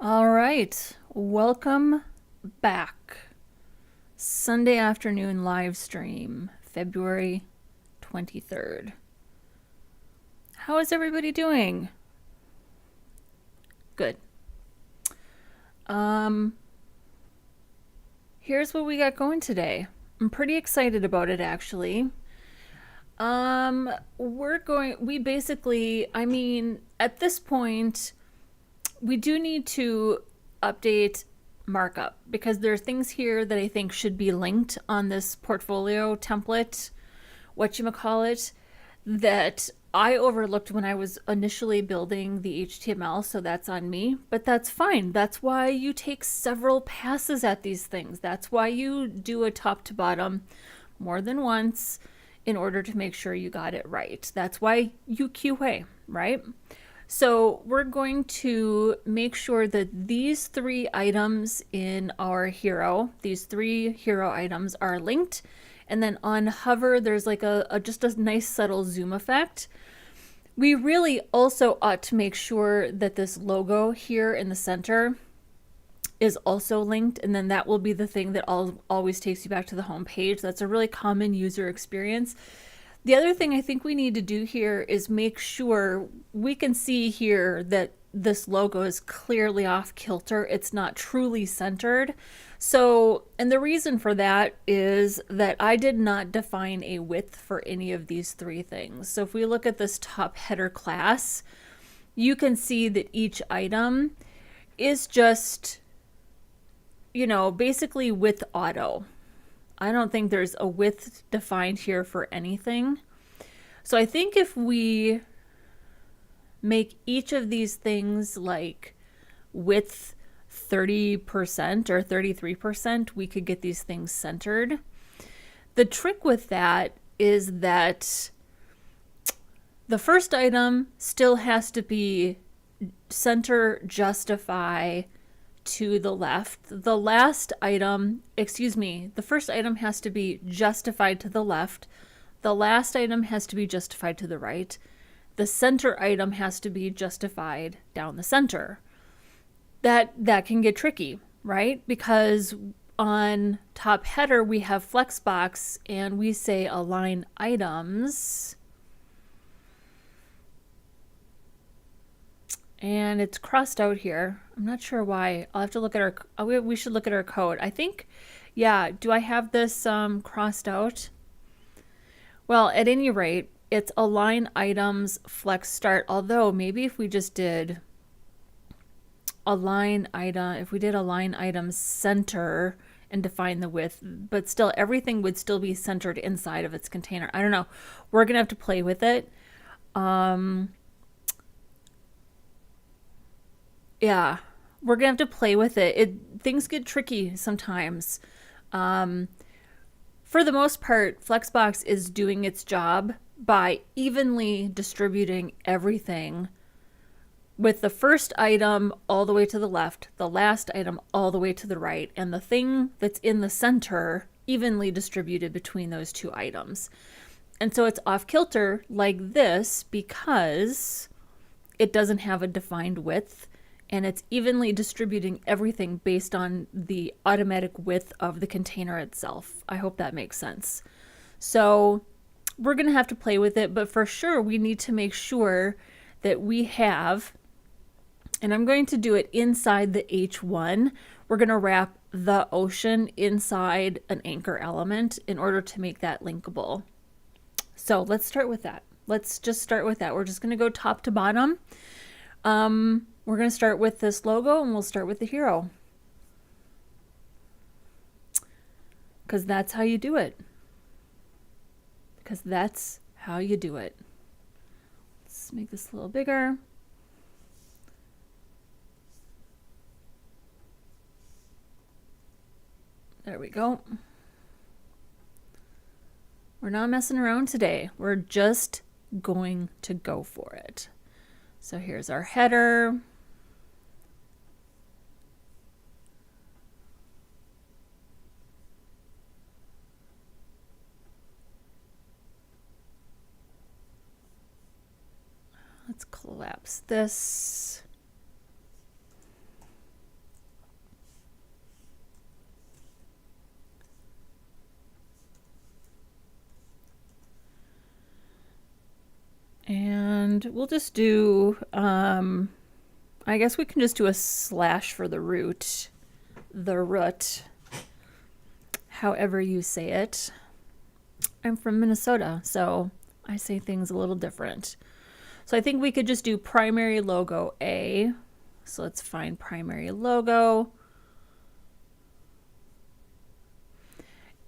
All right, welcome back. Sunday afternoon live stream, February 23rd. How is everybody doing? Good. Here's what we got going today. I'm pretty excited about it actually. We basically, at this point, we do need to update markup because there are things here that I think should be linked on this portfolio template, whatchamacallit, that I overlooked when I was initially building the HTML, so that's on me, but that's fine. That's why you take several passes at these things. That's why you do a top to bottom more than once in order to make sure you got it right. That's why you QA, right? So we're going to make sure that these three items in our hero, these three hero items are linked. And then on hover, there's like just a nice subtle zoom effect. We really also ought to make sure that this logo here in the center is also linked, and then that will be the thing that always takes you back to the home page. That's a really common user experience. The other thing I think we need to do here is make sure we can see here that this logo is clearly off kilter. It's not truly centered. So, and the reason for that is that I did not define a width for any of these three things. So if we look at this top header class, you can see that each item is just, basically width auto. I don't think there's a width defined here for anything. So I think if we make each of these things like width 30% or 33%, we could get these things centered. The trick with that is that the first item still has to be center justify to the left. The first item has to be justified to the left. The last item has to be justified to the right. The center item has to be justified down the center. That can get tricky, right? Because on top header, we have flexbox and we say align items. And it's crossed out here. I'm not sure why. I'll have to look at we should look at our code. I think, yeah, do I have this crossed out? Well, at any rate, it's align items flex start. Although maybe if we just did align item center and define the width, but still everything would still be centered inside of its container. I don't know. We're gonna have to play with it. Yeah, we're gonna have to play with it. Things get tricky sometimes. For the most part, Flexbox is doing its job by evenly distributing everything with the first item all the way to the left, the last item all the way to the right, and the thing that's in the center evenly distributed between those two items. And so it's off kilter like this because it doesn't have a defined width, and it's evenly distributing everything based on the automatic width of the container itself. I hope that makes sense. So we're going to have to play with it, but for sure we need to make sure that we have, and I'm going to do it inside the H1, we're going to wrap the ocean inside an anchor element in order to make that linkable. So let's start with that. Let's just start with that. We're just going to go top to bottom. We're going to start with this logo, and we'll start with the hero. Because that's how you do it. Let's make this a little bigger. There we go. We're not messing around today. We're just going to go for it. So here's our header. Let's collapse this. And we'll just do, I guess we can just do a slash for the root, however you say it. I'm from Minnesota, so I say things a little different. So I think we could just do primary logo A. So let's find primary logo.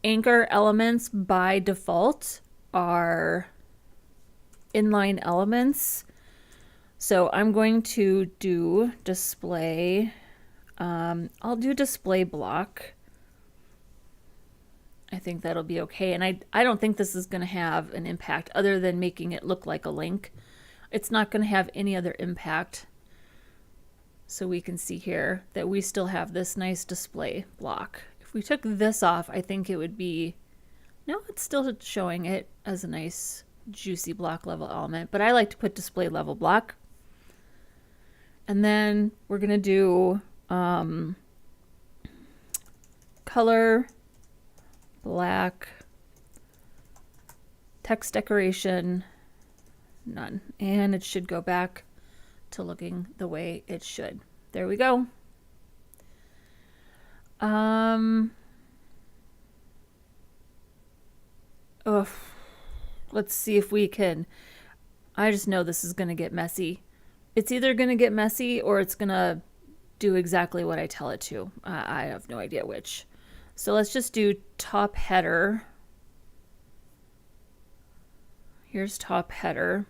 Anchor elements by default are inline elements. So I'm going to do display. I'll do display block. I think that'll be okay. And I don't think this is going to have an impact other than making it look like a link. It's not going to have any other impact. So we can see here that we still have this nice display block. If we took this off, I think it would be, no, it's still showing it as a nice juicy block level element, but I like to put display level block. And then we're going to do color, black, text decoration, none. And it should go back to looking the way it should. There we go. Let's see if we can. I just know this is going to get messy. It's either going to get messy or it's going to do exactly what I tell it to. I have no idea which. So let's just do top header. Here's top header.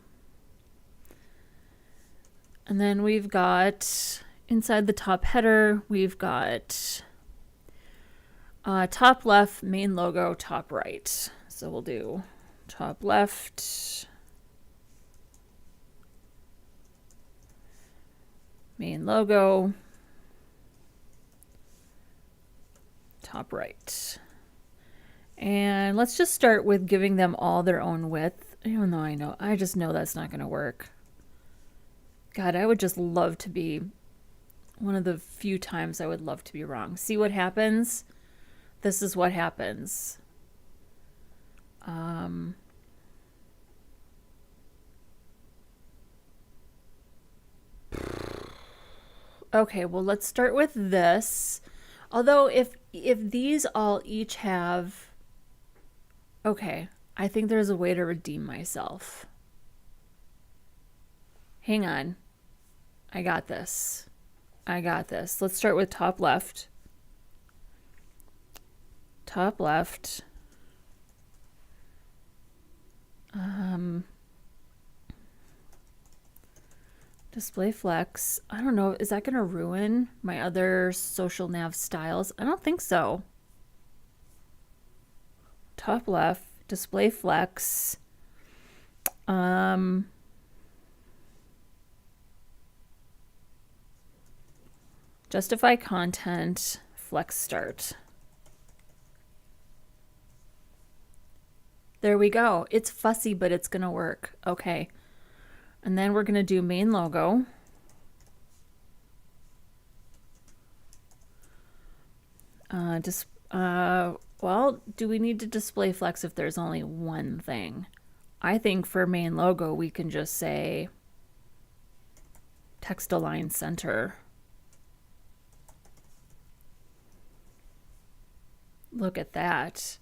And then we've got, inside the top header, we've got top left, main logo, top right. So we'll do top left, main logo, top right. And let's just start with giving them all their own width. Even though I just know that's not going to work. God, I would just love to be, one of the few times I would love to be wrong. See what happens? This is what happens. Okay, well, let's start with this. Although if these all each have, okay, I think there's a way to redeem myself. Hang on. I got this. Let's start with top left. Top left. Display flex. I don't know. Is that going to ruin my other social nav styles? I don't think so. Top left. Display flex. Justify content. Flex start. There we go. It's fussy, but it's going to work. Okay. And then we're going to do main logo. Well, do we need to display flex if there's only one thing? I think for main logo, we can just say text align center. Look at that.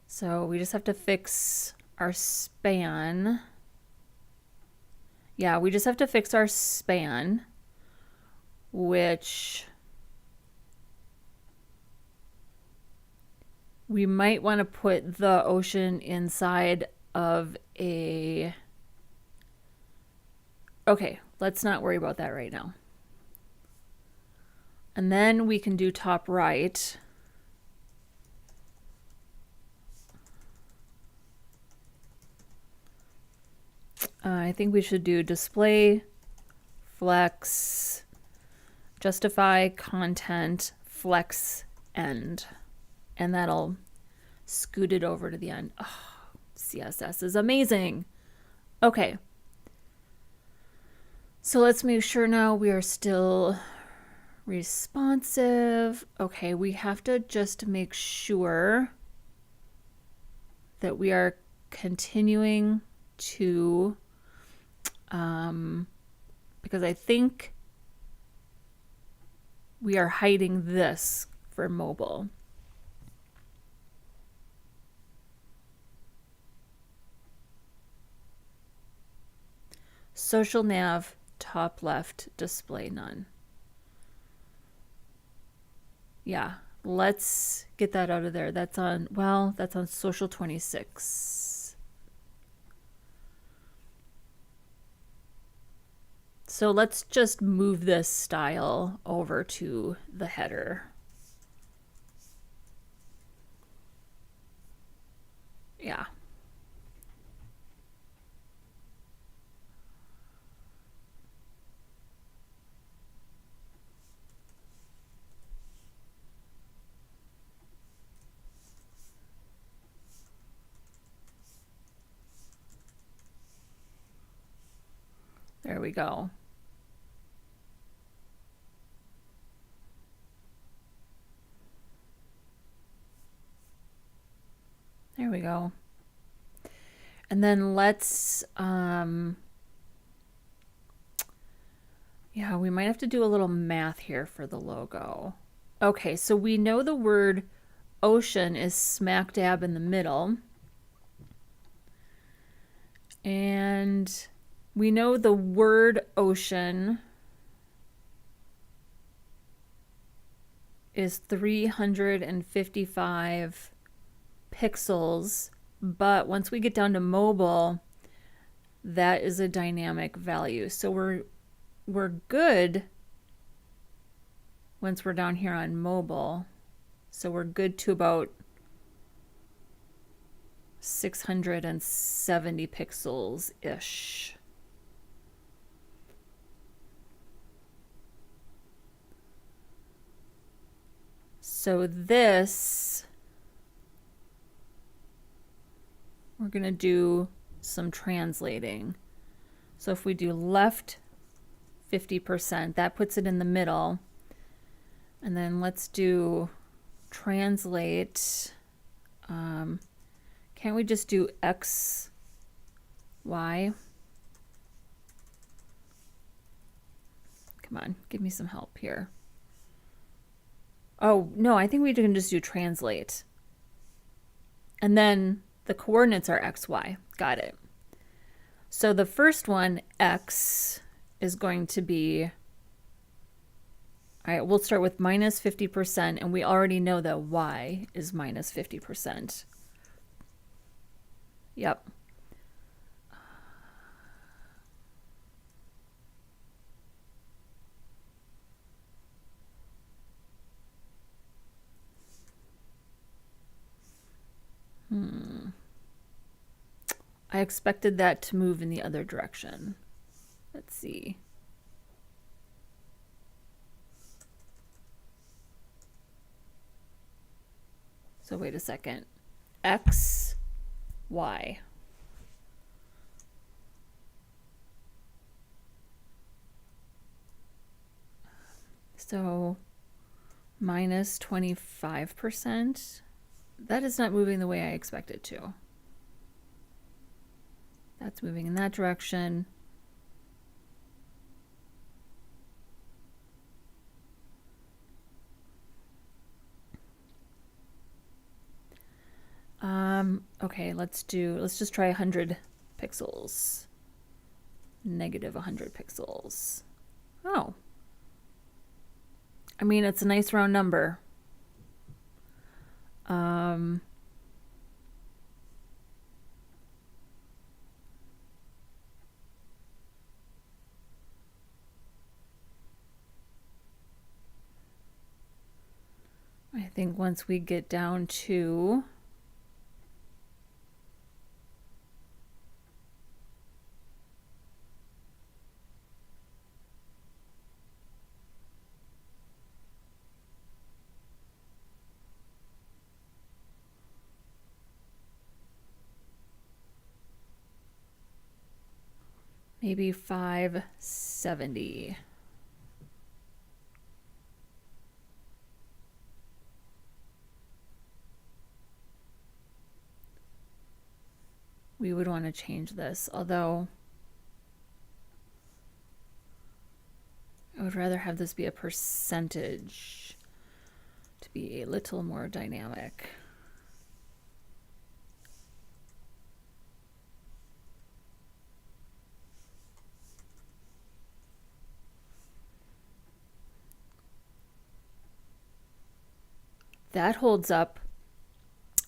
So we just have to fix our span. Yeah, we just have to fix our span, which we might want to put the ocean inside of a... Okay, let's not worry about that right now. And then we can do top right. I think we should do display, flex, justify, content, flex, end. And that'll scoot it over to the end. Oh, CSS is amazing. Okay. So let's make sure now we are still responsive. Okay, we have to just make sure that we are continuing to, because I think we are hiding this for mobile. Social nav, top left, display none. Yeah, let's get that out of there. That's on, well, that's on social 26. So let's just move this style over to the header. Yeah. There we go. There we go. And then let's, yeah, we might have to do a little math here for the logo. Okay, so we know the word ocean is smack dab in the middle. And we know the word ocean is 355 pixels, but once we get down to mobile, that is a dynamic value. So we're good once we're down here on mobile. So we're good to about 670 pixels-ish. So this, we're going to do some translating. So if we do left 50%, that puts it in the middle. And then let's do translate. Can't we just do X, Y? Come on, give me some help here. Oh, no, I think we can just do translate. And then the coordinates are X, Y. Got it. So the first one, X, is going to be, all right, we'll start with minus 50%, and we already know that Y is minus 50%. Yep. I expected that to move in the other direction. Let's see. So wait a second. X, Y. So minus 25%. That is not moving the way I expect it to. That's moving in that direction. Okay, let's just try 100 pixels. Negative 100 pixels. Oh. I mean, it's a nice round number. I think once we get down to maybe 570. we would want to change this, although I would rather have this be a percentage to be a little more dynamic. That holds up.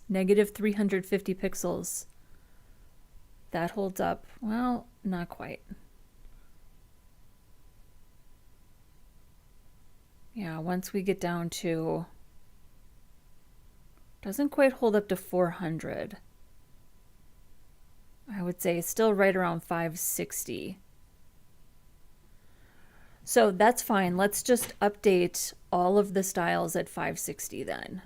Negative 350 pixels. That holds up. Well, not quite. Yeah, once we get down to, doesn't quite hold up to 400. I would say still right around 560. So that's fine. Let's just update all of the styles at 560 then.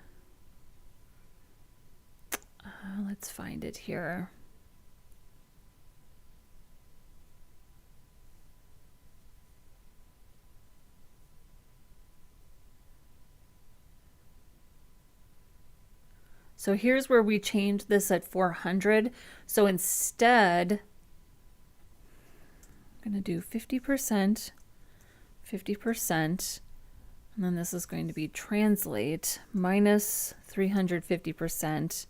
Let's find it here. So here's where we change this at 400. So instead, I'm going to do 50%, 50%, and then this is going to be translate minus 350%,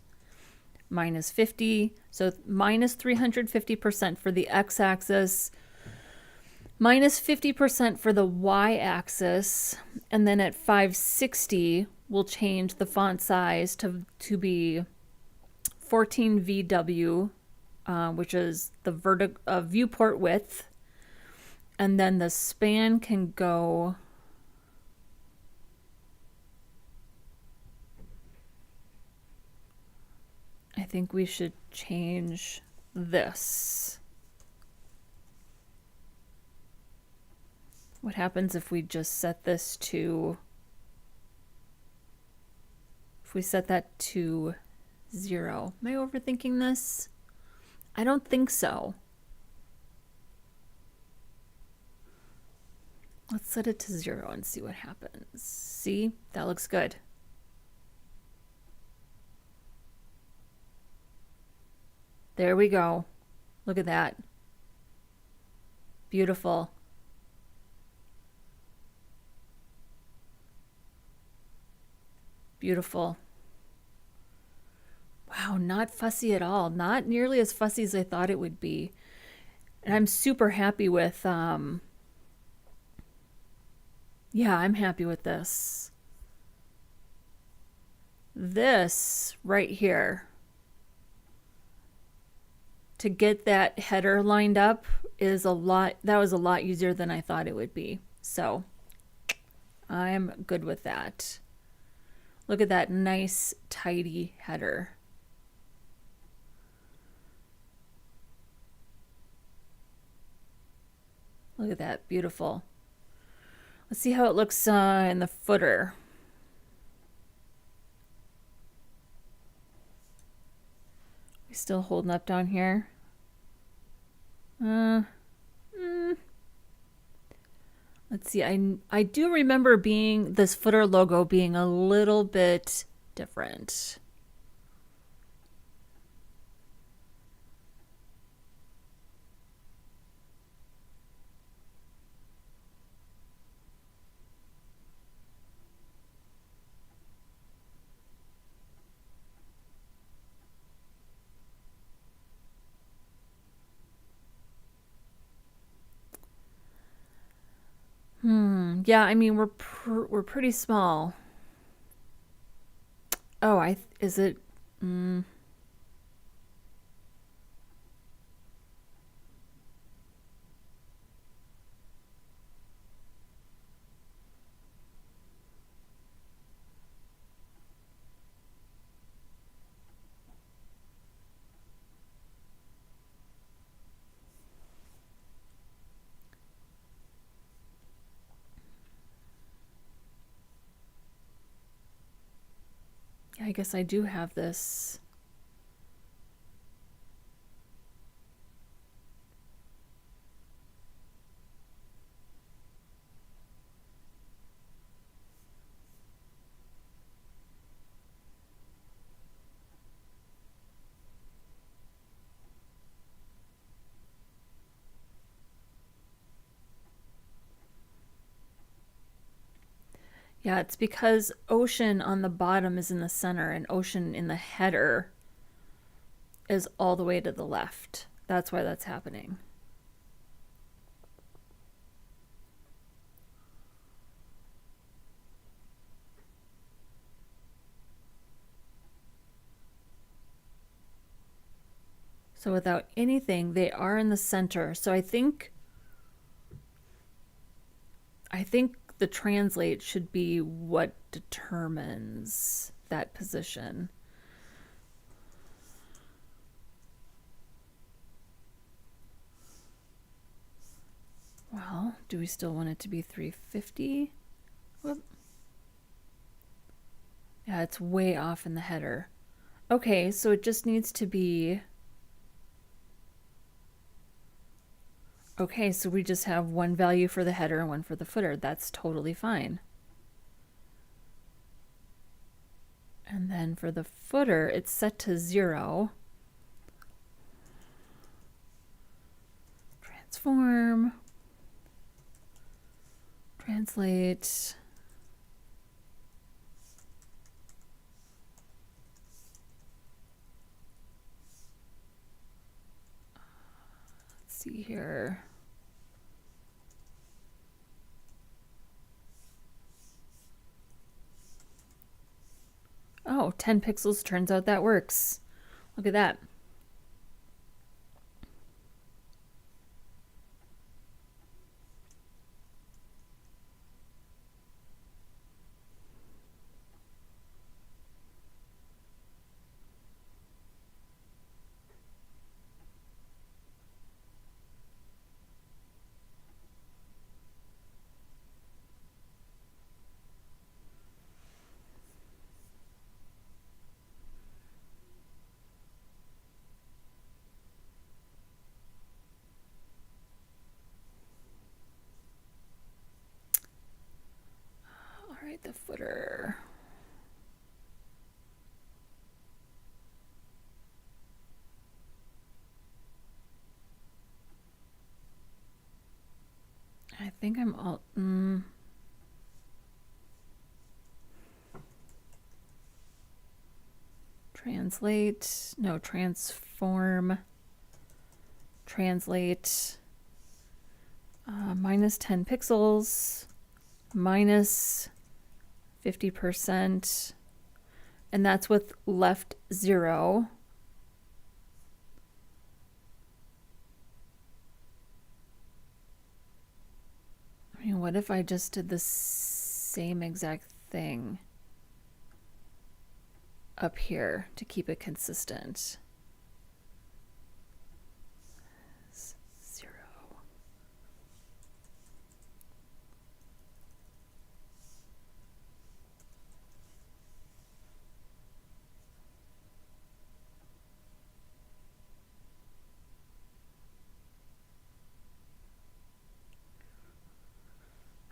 minus 50. So minus 350% for the x-axis, minus 50% for the y-axis, and then at 560, we'll change the font size to be 14 VW, which is the viewport width, and then the span can go, I think we should change this. What happens if we just set this to, if we set that to 0? Am I overthinking this? I don't think so. Let's set it to 0 and see what happens. See, that looks good. There we go. Look at that. Beautiful. Beautiful. Wow, not fussy at all. Not nearly as fussy as I thought it would be. And I'm super happy with, yeah, I'm happy with this. This right here, to get that header lined up is a lot, that was a lot easier than I thought it would be. So I'm good with that. Look at that nice, tidy header. Look at that, beautiful. Let's see how it looks in the footer. We still holding up down here? Let's see, I do remember this footer logo being a little bit different. Yeah, I mean we're pretty small. Oh, is it? Yeah, I guess I do have this. Yeah, it's because ocean on the bottom is in the center and ocean in the header is all the way to the left. That's why that's happening. So without anything, they are in the center. So I think the translate should be what determines that position. Well, do we still want it to be 350? Whoop. Yeah, it's way off in the header. Okay, so it just needs to be... Okay, so we just have one value for the header and one for the footer. That's totally fine. And then for the footer, it's set to 0. Transform. Translate. Let's see here. Oh, 10 pixels. Turns out that works. Look at that. All right, the footer. I think I'm all... Translate, no, transform, translate, minus 10 pixels, minus 50%, and that's with left 0. I mean, what if I just did the same exact thing up here to keep it consistent? 0.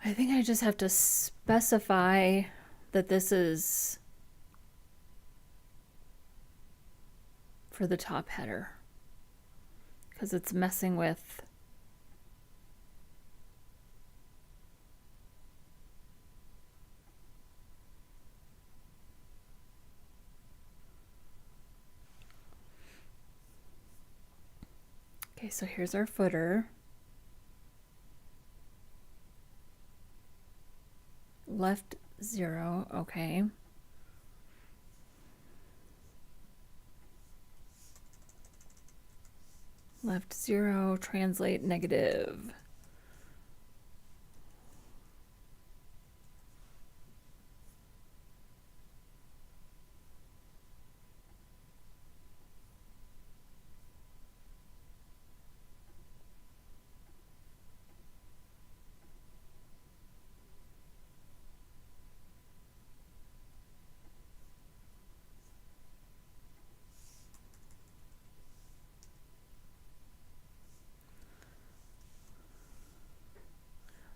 I think I just have to specify that this is for the top header because it's messing with okay, so here's our footer. Left 0, okay. Left 0, translate negative.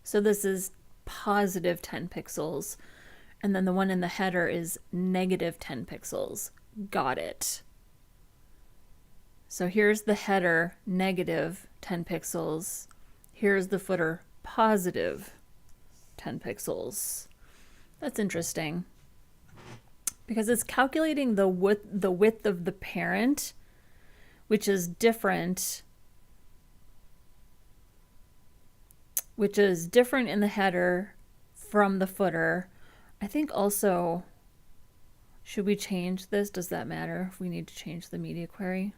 So this is positive 10 pixels. And then the one in the header is negative 10 pixels. Got it. So here's the header, negative 10 pixels. Here's the footer, positive 10 pixels. That's interesting. Because it's calculating the width of the parent, which is different in the header from the footer. I think also, should we change this? Does that matter if we need to change the media query?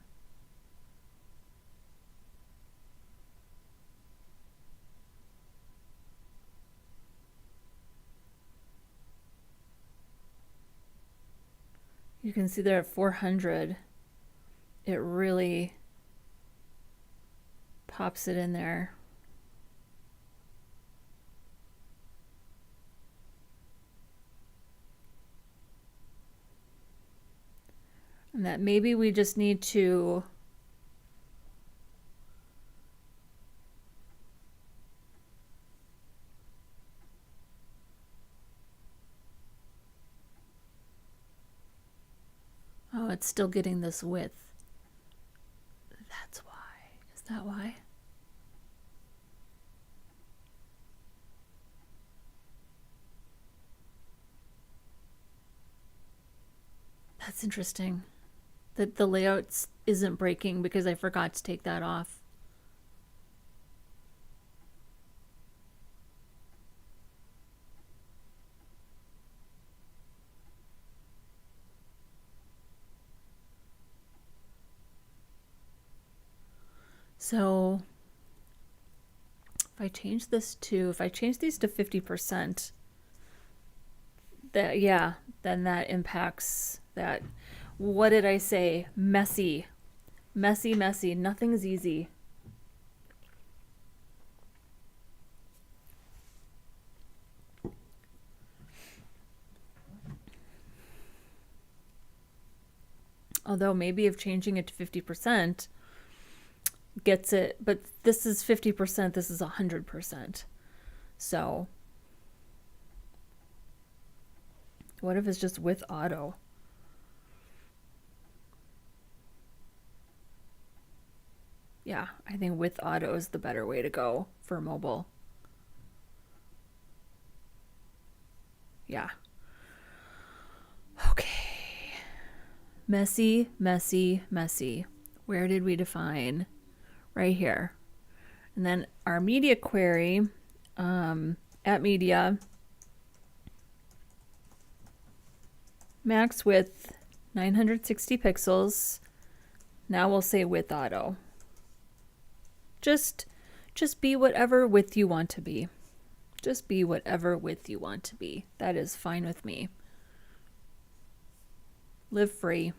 You can see there at 400, it really pops it in there. And that maybe we just need to oh, it's still getting this width. That's why. Is that why? That's interesting. That the layout isn't breaking because I forgot to take that off. So if I change these to 50%, that, yeah, then that impacts that. What did I say? Messy. Messy, messy. Nothing's easy. Although maybe if changing it to 50% gets it, but this is 50%, this is 100%. So what if it's just with auto? Yeah, I think with auto is the better way to go for mobile. Yeah. Okay. Messy, messy, messy. Where did we define? Right here. And then our media query, at media, max width 960 pixels. Now we'll say width auto. Just be whatever width you want to be. Just be whatever width you want to be. That is fine with me. Live free.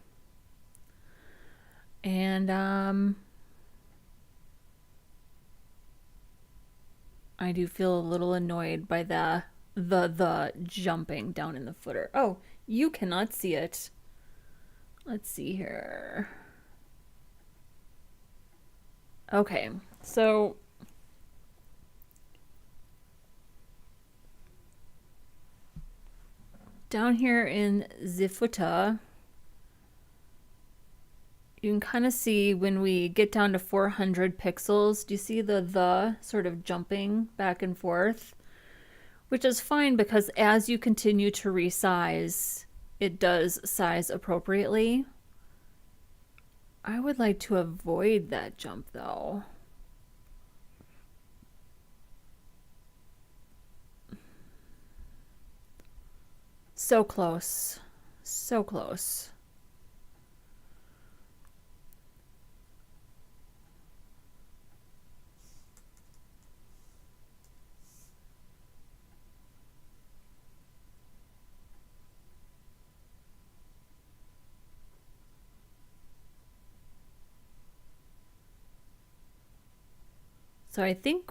And I do feel a little annoyed by the jumping down in the footer. Oh, you cannot see it. Let's see here. Okay, so down here in the footer, you can kind of see when we get down to 400 pixels, do you see the sort of jumping back and forth? Which is fine because as you continue to resize, it does size appropriately. I would like to avoid that jump though. So close. So close. So I think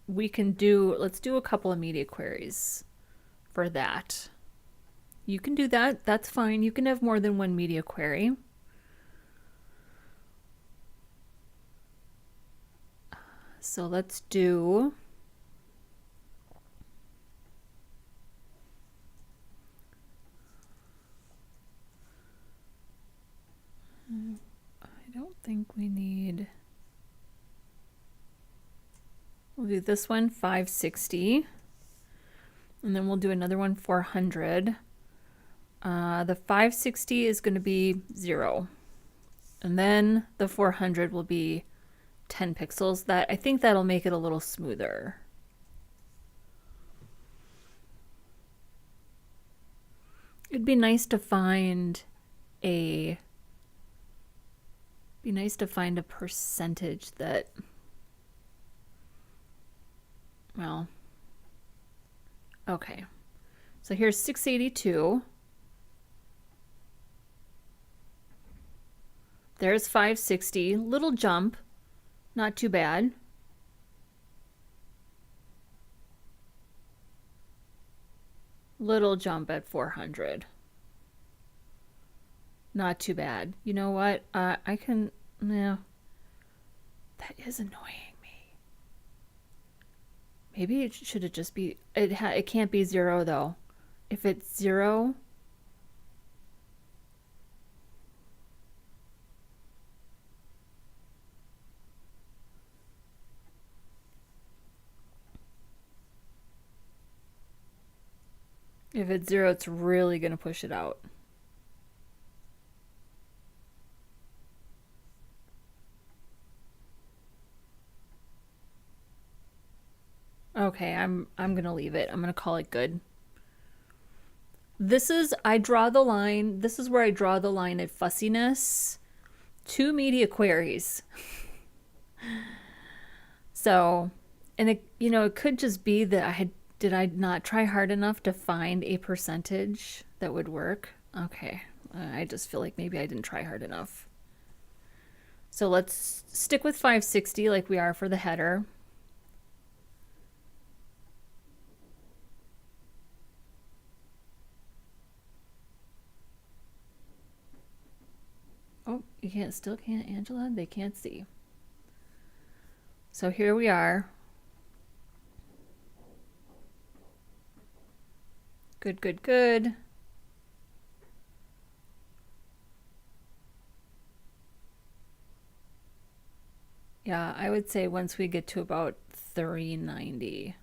we can let's do a couple of media queries for that. You can do that, that's fine. You can have more than one media query. So let's do I don't think we need, we'll do this one, 560. And then we'll do another one 400. The 560 is going to be 0. And then the 400 will be 10 pixels. That I think that'll make it a little smoother. It'd be nice to find a percentage that, well, okay. So here's 682. There's 560. Little jump. Not too bad. Little jump at 400. Not too bad. You know what? I can... Yeah. That is annoying me. Maybe it should have just be... It can't be 0, though. If it's 0... If it's 0, it's really going to push it out. Okay, I'm going to leave it. I'm going to call it good. This is, I draw the line, this is where I draw the line at fussiness. 2 media queries. So, and it, you know, it could just be that did I not try hard enough to find a percentage that would work? Okay, I just feel like maybe I didn't try hard enough. So let's stick with 560 like we are for the header. Oh, you still can't, Angela? They can't see. So here we are. Good, good, good. Yeah, I would say once we get to about 390.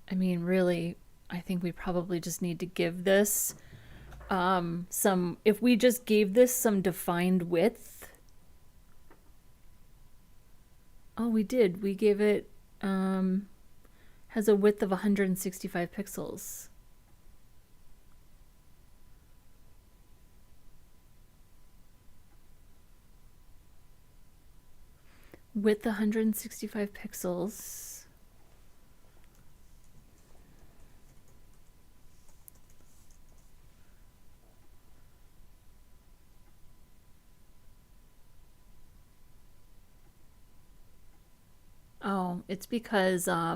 I mean, really, I think we probably just need to give this some, if we just gave this some defined width. Oh, we did. We gave it, has a width of 165 pixels. Width 165 pixels. Oh, it's because yeah,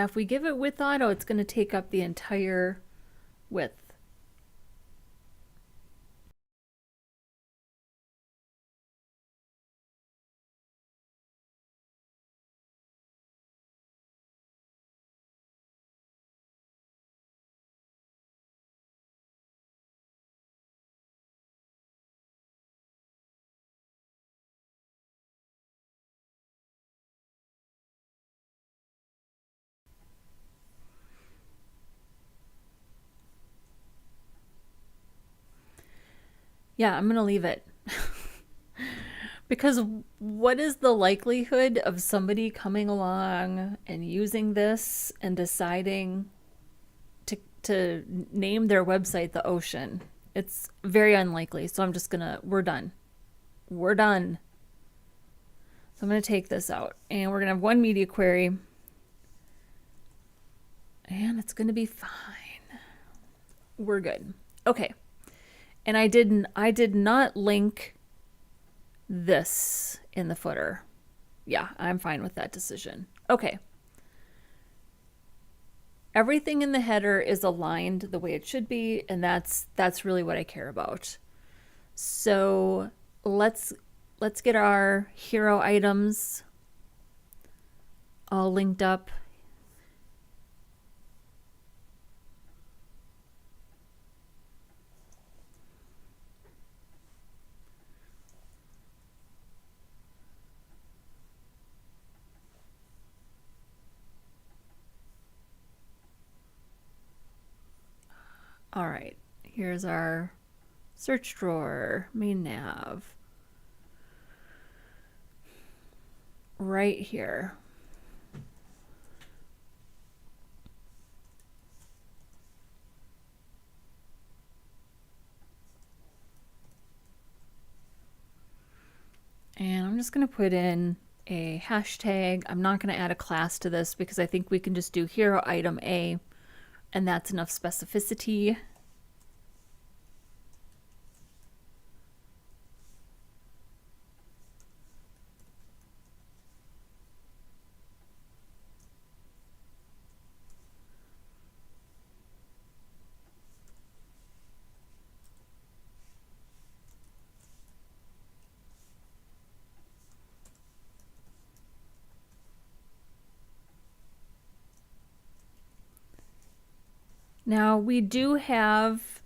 if we give it width auto, it's going to take up the entire width. Yeah, I'm going to leave it. Because what is the likelihood of somebody coming along and using this and deciding to name their website the ocean? It's very unlikely. So I'm just gonna, we're done. We're done. So I'm gonna take this out and we're gonna have one media query and it's gonna be fine. We're good. Okay. And I did not link this in the footer. Yeah, I'm fine with that decision. Okay. everything in the header is aligned the way it should be, and that's really what I care about. So let's get our hero items all linked up. All right, here's our search drawer, main nav, right here. And I'm just going to put in a hashtag. I'm not going to add a class to this because I think we can just do hero item A, and that's enough specificity. Now we do have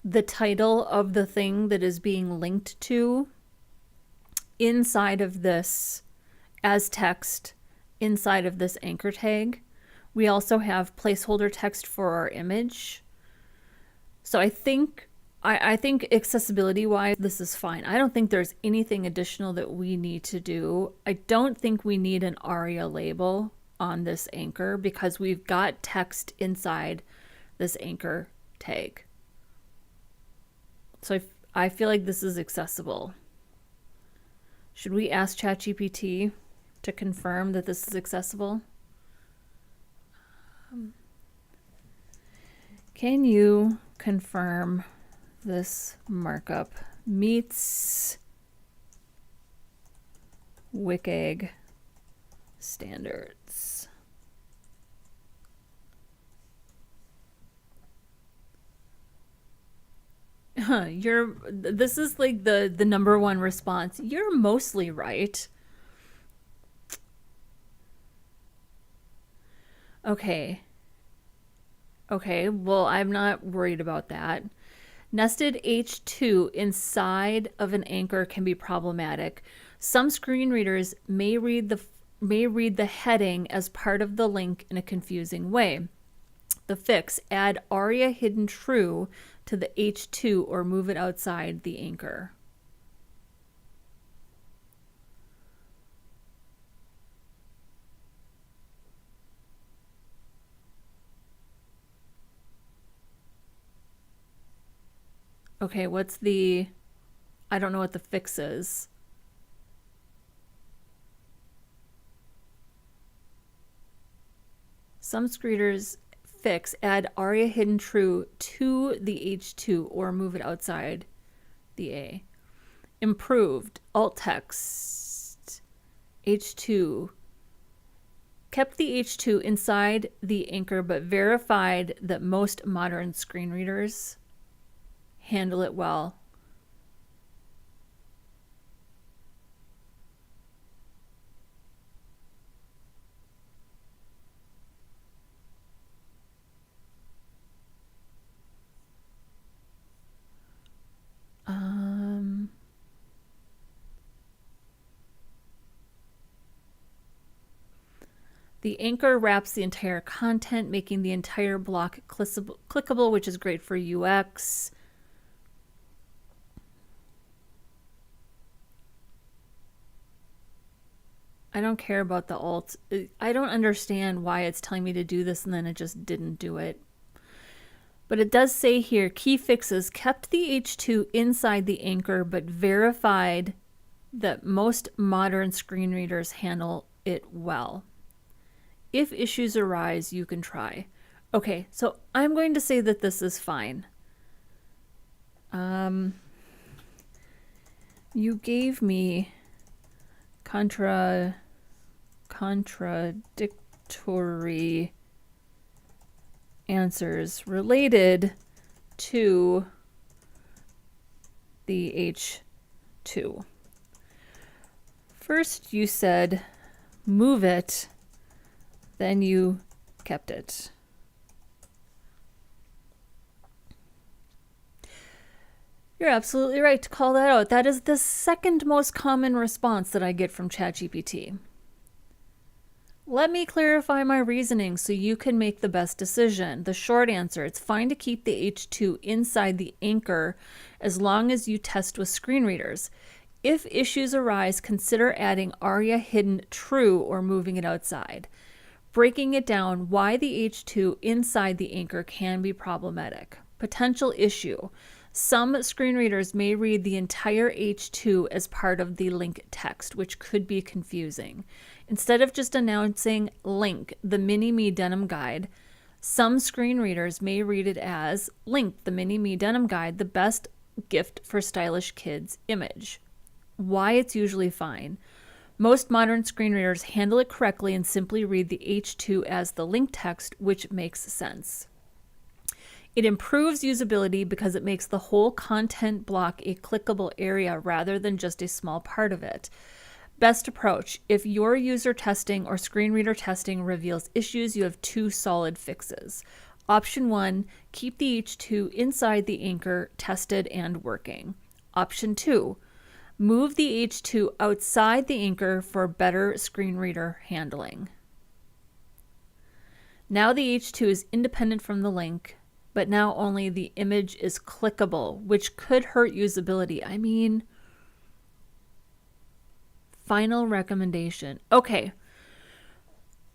the title of the thing that is being linked to inside of this as text inside of this anchor tag. We also have placeholder text for our image. So I think accessibility wise, this is fine. I don't think there's anything additional that we need to do. I don't think we need an ARIA label on this anchor because we've got text inside this anchor tag. So I feel like this is accessible. Should we ask ChatGPT to confirm that this is accessible? Can you confirm this markup meets WCAG standards? This is like the number one response. You're mostly right. Okay, well, I'm not worried about that. Nested H2 inside of an anchor can be problematic. Some screen readers may read the heading as part of the link in a confusing way. The fix: add ARIA hidden true to the H2 or move it outside the anchor. Okay, I don't know what the fix is. Some screeners fix: add ARIA hidden true to the H2 or move it outside the A. Improved: alt text H2 kept the H2 inside the anchor but verified that most modern screen readers handle it well. The anchor wraps the entire content, making the entire block clickable, which is great for UX. I don't care about the alt. I don't understand why it's telling me to do this and then it just didn't do it. But it does say here, key fixes: kept the H2 inside the anchor but verified that most modern screen readers handle it well. If issues arise, you can try. Okay, so I'm going to say that this is fine. You gave me contradictory answers related to the H2. First you said move it, then you kept it. You're absolutely right to call that out. That is the second most common response that I get from ChatGPT. Let me clarify my reasoning so you can make the best decision. The short answer, it's fine to keep the H2 inside the anchor as long as you test with screen readers. If issues arise, consider adding ARIA hidden true or moving it outside. Breaking it down, why the H2 inside the anchor can be problematic. Potential issue. Some screen readers may read the entire H2 as part of the link text, which could be confusing. Instead of just announcing link, the Mini-Me Denim Guide, some screen readers may read it as link, the Mini-Me Denim Guide, the best gift for stylish kids image. Why it's usually fine. Most modern screen readers handle it correctly and simply read the H2 as the link text, which makes sense. It improves usability because it makes the whole content block a clickable area rather than just a small part of it. Best approach. If your user testing or screen reader testing reveals issues, you have two solid fixes. Option 1, keep the H2 inside the anchor, tested and working. Option 2, move the H2 outside the anchor for better screen reader handling. Now the H2 is independent from the link, but now only the image is clickable, which could hurt usability. I mean, final recommendation. Okay,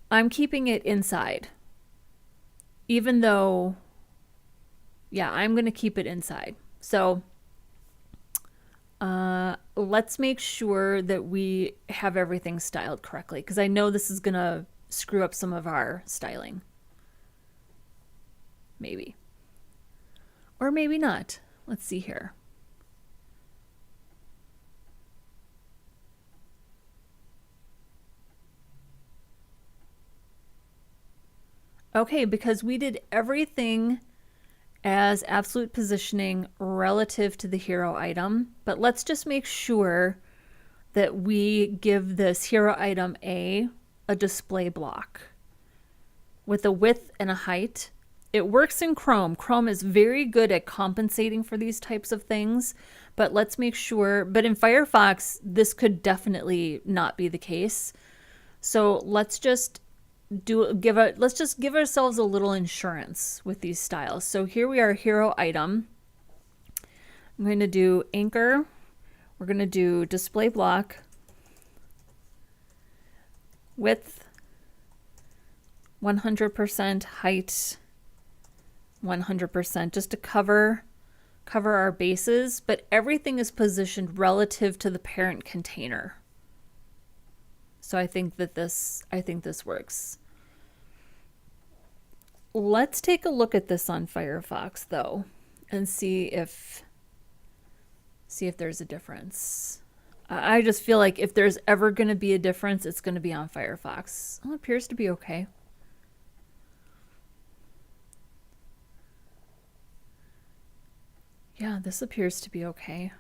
I'm keeping it inside. Even though, yeah, I'm going to keep it inside. So let's make sure that we have everything styled correctly, because I know this is going to screw up some of our styling. Maybe. Or maybe not. Let's see here. Okay, because we did everything as absolute positioning relative to the hero item, but let's just make sure that we give this hero item a display block with a width and a height. It works in Chrome. Chrome is very good at compensating for these types of things, but let's make sure, but in Firefox, this could definitely not be the case. So let's just let's just give ourselves a little insurance with these styles. So here we are, hero item. I'm going to do anchor. We're going to do display block, width 100%, height 100%, just to cover our bases, but everything is positioned relative to the parent container. So I think this works. Let's take a look at this on Firefox though, and see if there's a difference. I just feel like if there's ever going to be a difference, it's going to be on Firefox. Well, it appears to be okay. Yeah, this appears to be okay.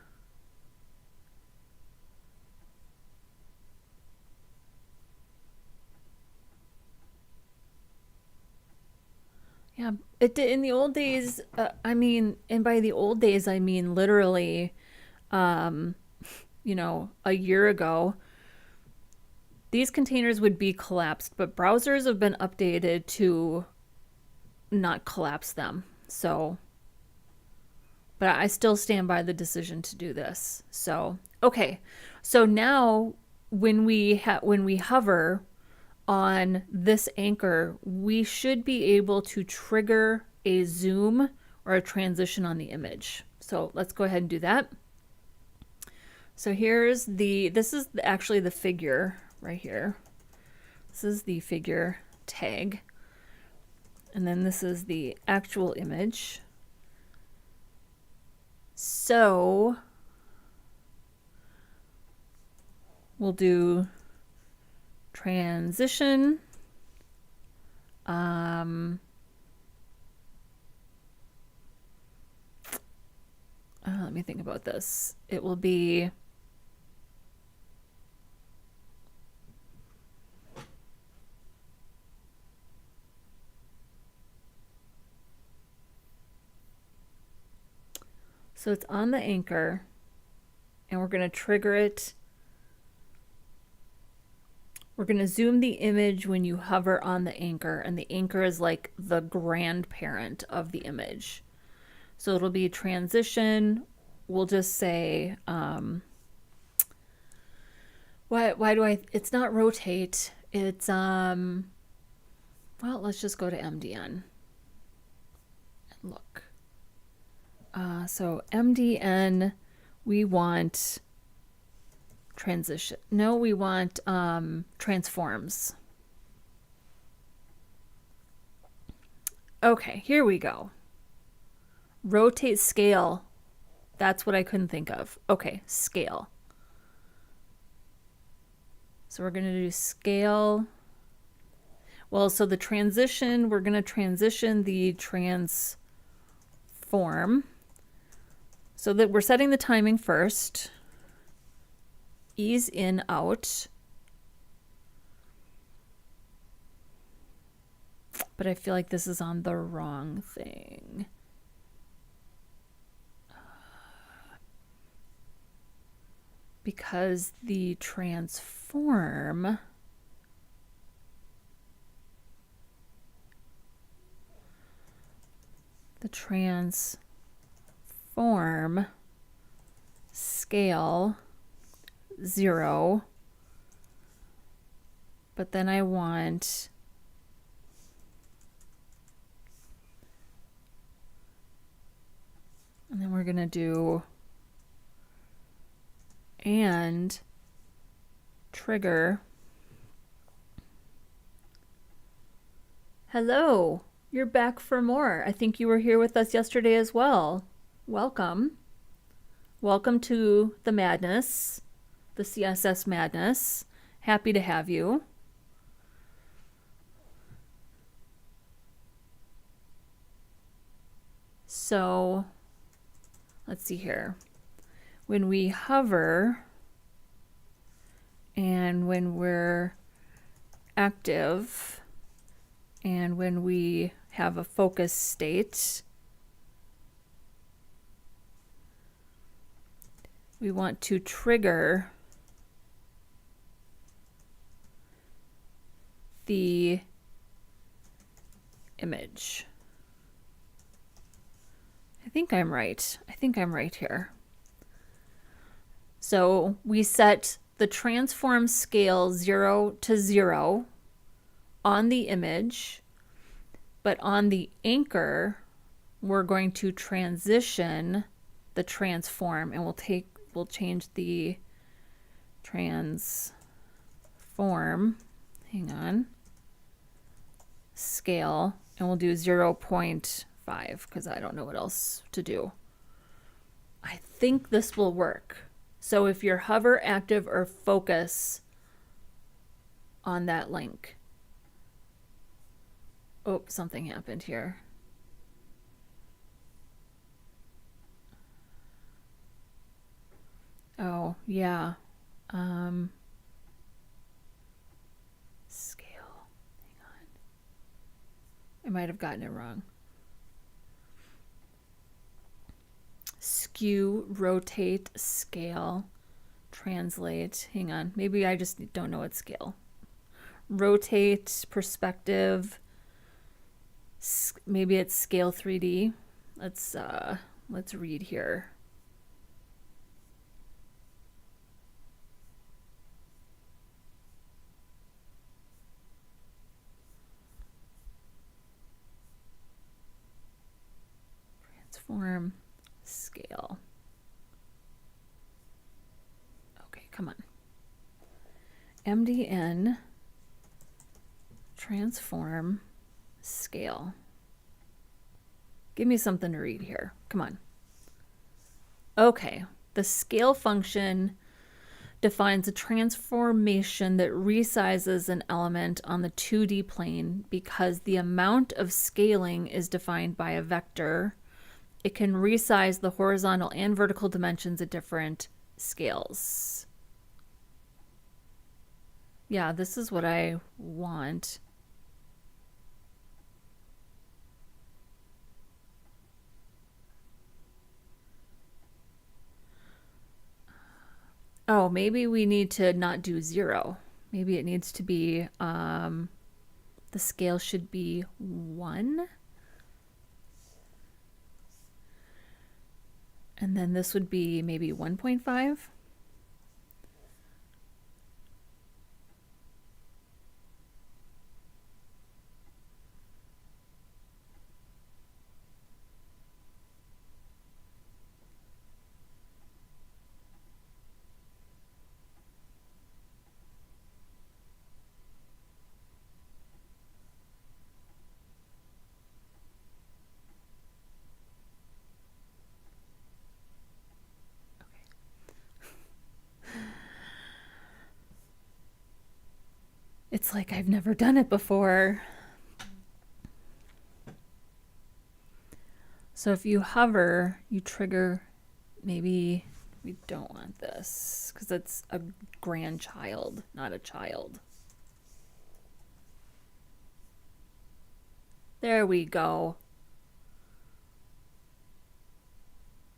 Yeah, it did in the old days. I mean, and by the old days, I mean literally, you know, a year ago, these containers would be collapsed, but browsers have been updated to not collapse them. So, but I still stand by the decision to do this. So, okay. So now when we hover on this anchor, we should be able to trigger a zoom or a transition on the image. So let's go ahead and do that. So this is actually the figure right here. This is the figure tag. And then this is the actual image. So we'll do transition, let me think about this. It will be so it's on the anchor, and we're going to trigger it. We're going to zoom the image when you hover on the anchor, and the anchor is like the grandparent of the image. So it'll be transition. We'll just say, why do I, it's not rotate. It's, well, let's just go to MDN and look. So MDN, we want transition. No, we want transforms. Okay, here we go. Rotate scale. That's what I couldn't think of. Okay, scale. So we're going to do scale. Well, so the transition, we're going to transition the transform. So that we're setting the timing first. Ease in, out. But I feel like this is on the wrong thing. Because the transform scale 0, but then I want and then we're gonna do and trigger. Hello, you're back for more. I think you were here with us yesterday as well. Welcome. Welcome to the madness, the CSS madness. Happy to have you. So let's see here. When we hover and when we're active and when we have a focus state, we want to trigger the image. I think I'm right. I think I'm right here. So we set the transform scale 0 to 0 on the image, but on the anchor, we're going to transition the transform, and we'll change the transform, hang on, scale, and we'll do 0.5 because I don't know what else to do. I think this will work. So if you're hover, active, or focus on that link. Oh, something happened here. Oh, yeah. Scale. Hang on. I might have gotten it wrong. Skew, rotate, scale, translate. Hang on. Maybe I just don't know what scale. Rotate, perspective. Maybe it's scale 3D. Let's read here. Transform, scale. Okay, come on. MDN, transform, scale. Give me something to read here. Come on. Okay, the scale function defines a transformation that resizes an element on the 2D plane because the amount of scaling is defined by a vector it can resize the horizontal and vertical dimensions at different scales. Yeah, this is what I want. Oh, maybe we need to not do 0. Maybe it needs to be, the scale should be 1. And then this would be maybe 1.5. It's like I've never done it before. So if you hover, you trigger, maybe we don't want this because it's a grandchild, not a child. There we go.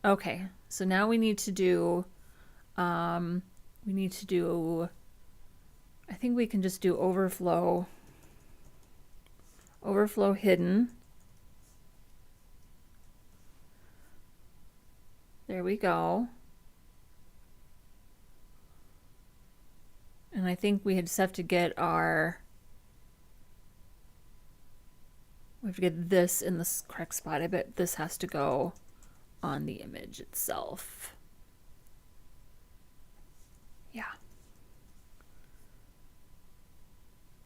Okay, so now we need to do, I think we can just do overflow hidden. There we go. And I think we just have to get we have to get this in the correct spot. I bet this has to go on the image itself. Yeah.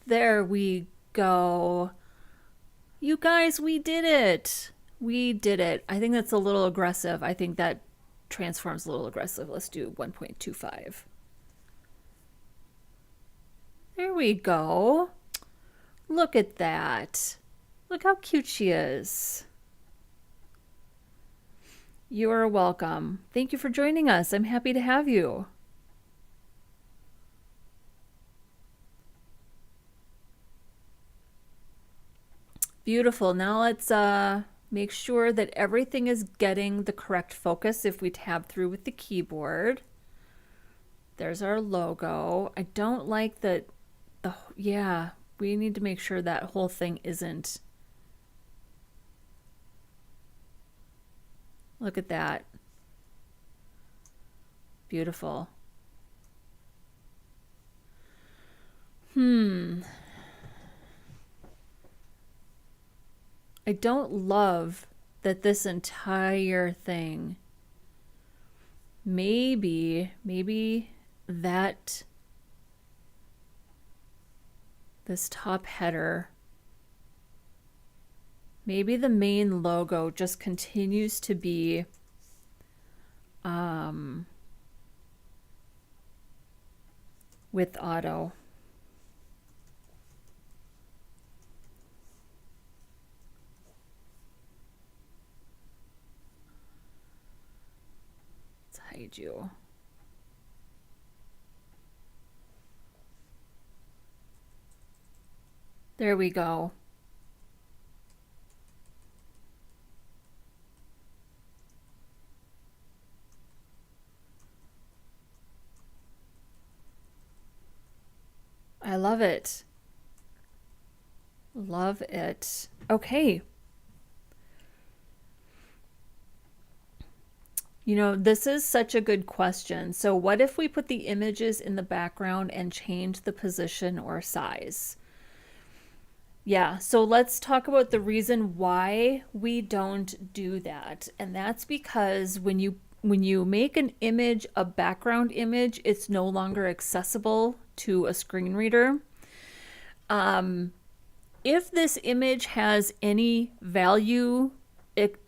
There we go. You guys, we did it. We did it. I think that's a little aggressive. I think that transform's a little aggressive. Let's do 1.25. There we go. Look at that. Look how cute she is. You are welcome. Thank you for joining us. I'm happy to have you. Beautiful. Now let's make sure that everything is getting the correct focus if we tab through with the keyboard. There's our logo. I don't like that. Yeah, we need to make sure that whole thing isn't. Look at that. Beautiful. I don't love that this entire thing, maybe that this top header, maybe the main logo just continues to be with auto. Let's hide you. There we go. I love it. Love it. Okay. You know, this is such a good question. So what if we put the images in the background and change the position or size? Yeah, so let's talk about the reason why we don't do that. And that's because when you make an image a background image, it's no longer accessible to a screen reader. If this image has any value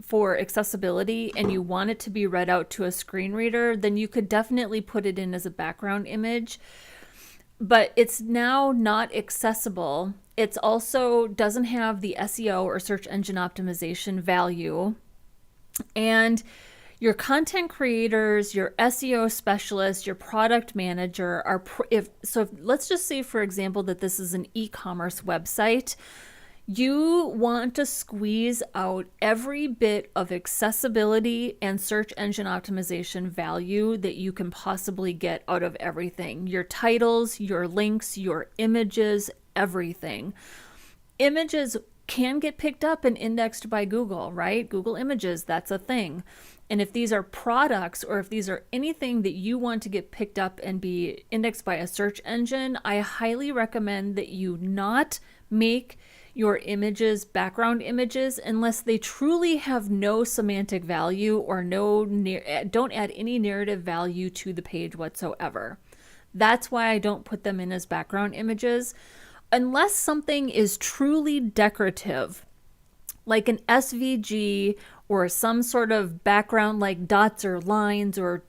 for accessibility and you want it to be read out to a screen reader, then you could definitely put it in as a background image. But it's now not accessible. It's also doesn't have the SEO or search engine optimization value. And your content creators, your SEO specialists, your product manager are if let's just say, for example, that this is an e-commerce website. You want to squeeze out every bit of accessibility and search engine optimization value that you can possibly get out of everything. Your titles, your links, your images, everything. Images can get picked up and indexed by Google, right? Google Images, that's a thing. And if these are products, or if these are anything that you want to get picked up and be indexed by a search engine, I highly recommend that you not make your images background images unless they truly have no semantic value or don't add any narrative value to the page whatsoever. That's why I don't put them in as background images. Unless something is truly decorative, like an SVG or some sort of background like dots or lines, or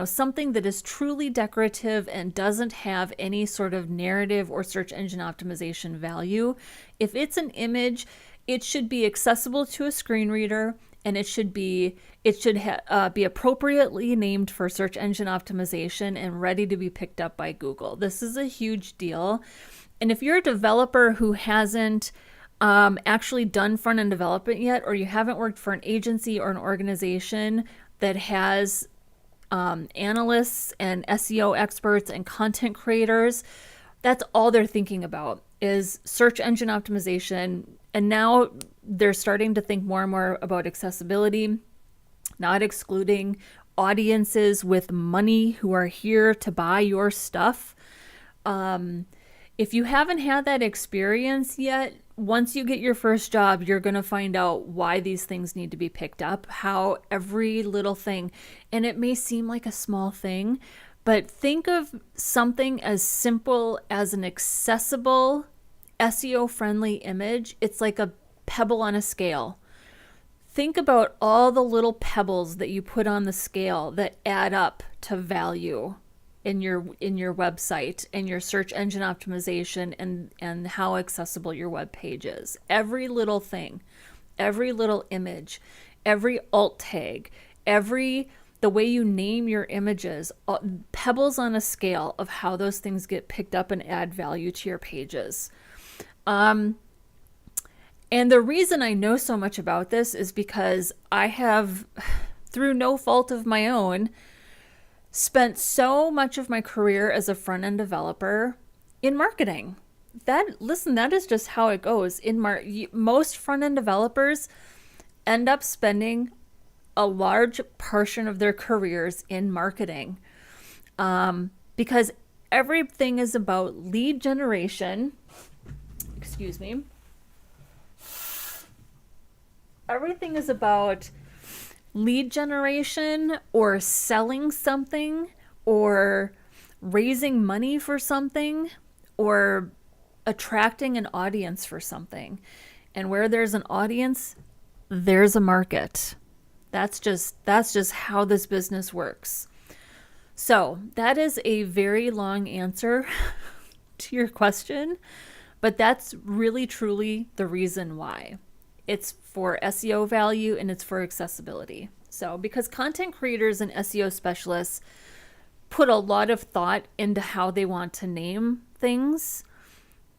something that is truly decorative and doesn't have any sort of narrative or search engine optimization value. If it's an image, it should be accessible to a screen reader, and it should be appropriately named for search engine optimization and ready to be picked up by Google. This is a huge deal. And if you're a developer who hasn't actually done front-end development yet, or you haven't worked for an agency or an organization that has analysts and SEO experts and content creators, that's all they're thinking about is search engine optimization. And now they're starting to think more and more about accessibility, not excluding audiences with money who are here to buy your stuff. If you haven't had that experience yet, once you get your first job, you're going to find out why these things need to be picked up, how every little thing, and it may seem like a small thing, but think of something as simple as an accessible, SEO-friendly image. It's like a pebble on a scale. Think about all the little pebbles that you put on the scale that add up to value in your website and your search engine optimization and how accessible your web page is. Every little thing, every little image, every alt tag, the way you name your images, pebbles on a scale of how those things get picked up and add value to your pages. And the reason I know so much about this is because I have, through no fault of my own, spent so much of my career as a front-end developer in marketing. That is just how it goes. Most front-end developers end up spending a large portion of their careers in marketing, because everything is about lead generation. Excuse me. Everything is about lead generation, or selling something, or raising money for something, or attracting an audience for something. And where there's an audience, there's a market. That's just how this business works. So that is a very long answer to your question, but that's really truly the reason why. It's for SEO value and it's for accessibility. So because content creators and SEO specialists put a lot of thought into how they want to name things,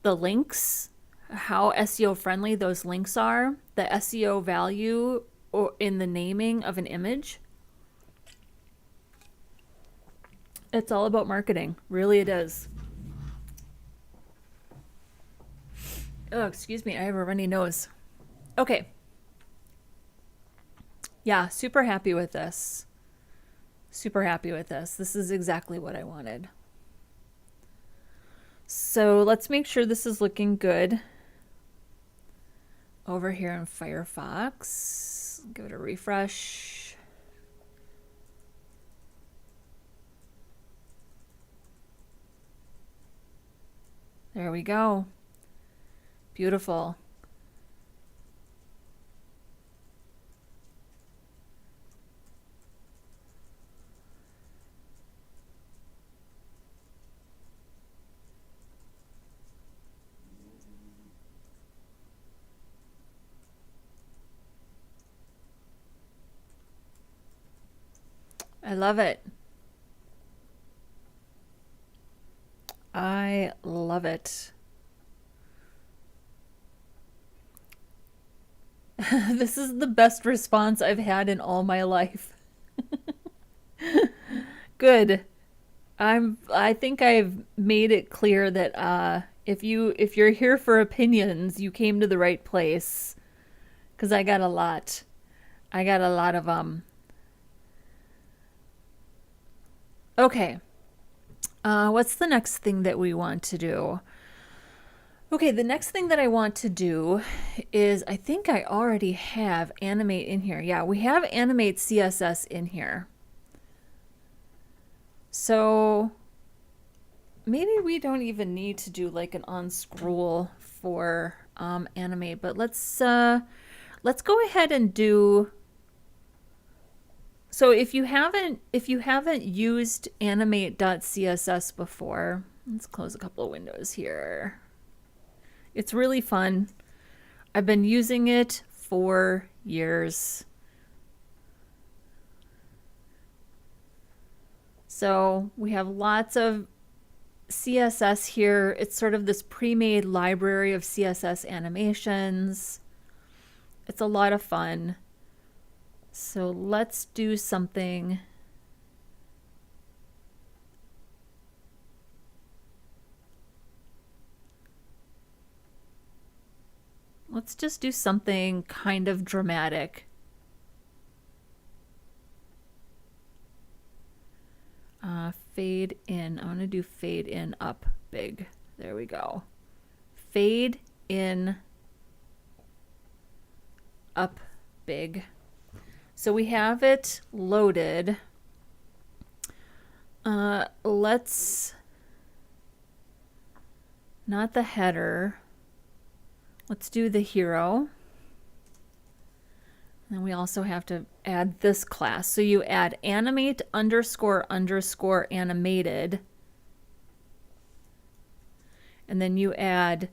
the links, how SEO friendly those links are, the SEO value or in the naming of an image. It's all about marketing. Really it is. Oh, excuse me. I have a runny nose. Okay. Yeah, super happy with this. Super happy with this. This is exactly what I wanted. So let's make sure this is looking good over here in Firefox. Give it a refresh. There we go. Beautiful. love it. I love it. This is the best response I've had in all my life. Good. I think I've made it clear that if you're here for opinions, you came to the right place. 'Cause I got a lot. I got a lot of Okay. What's the next thing that we want to do? Okay, the next thing that I want to do is, I think I already have animate in here. Yeah, we have animate CSS in here. So maybe we don't even need to do like an unscroll for animate, but let's go ahead and do. So if you haven't used animate.css before, let's close a couple of windows here. It's really fun. I've been using it for years. So we have lots of CSS here. It's sort of this pre-made library of CSS animations. It's a lot of fun. So let's do something. Let's just do something kind of dramatic. Fade in. I want to do fade in up big. There we go. Fade in up big. So we have it loaded. Let's, not the header. Let's do the hero. And we also have to add this class. So you add animate underscore underscore animated. And then you add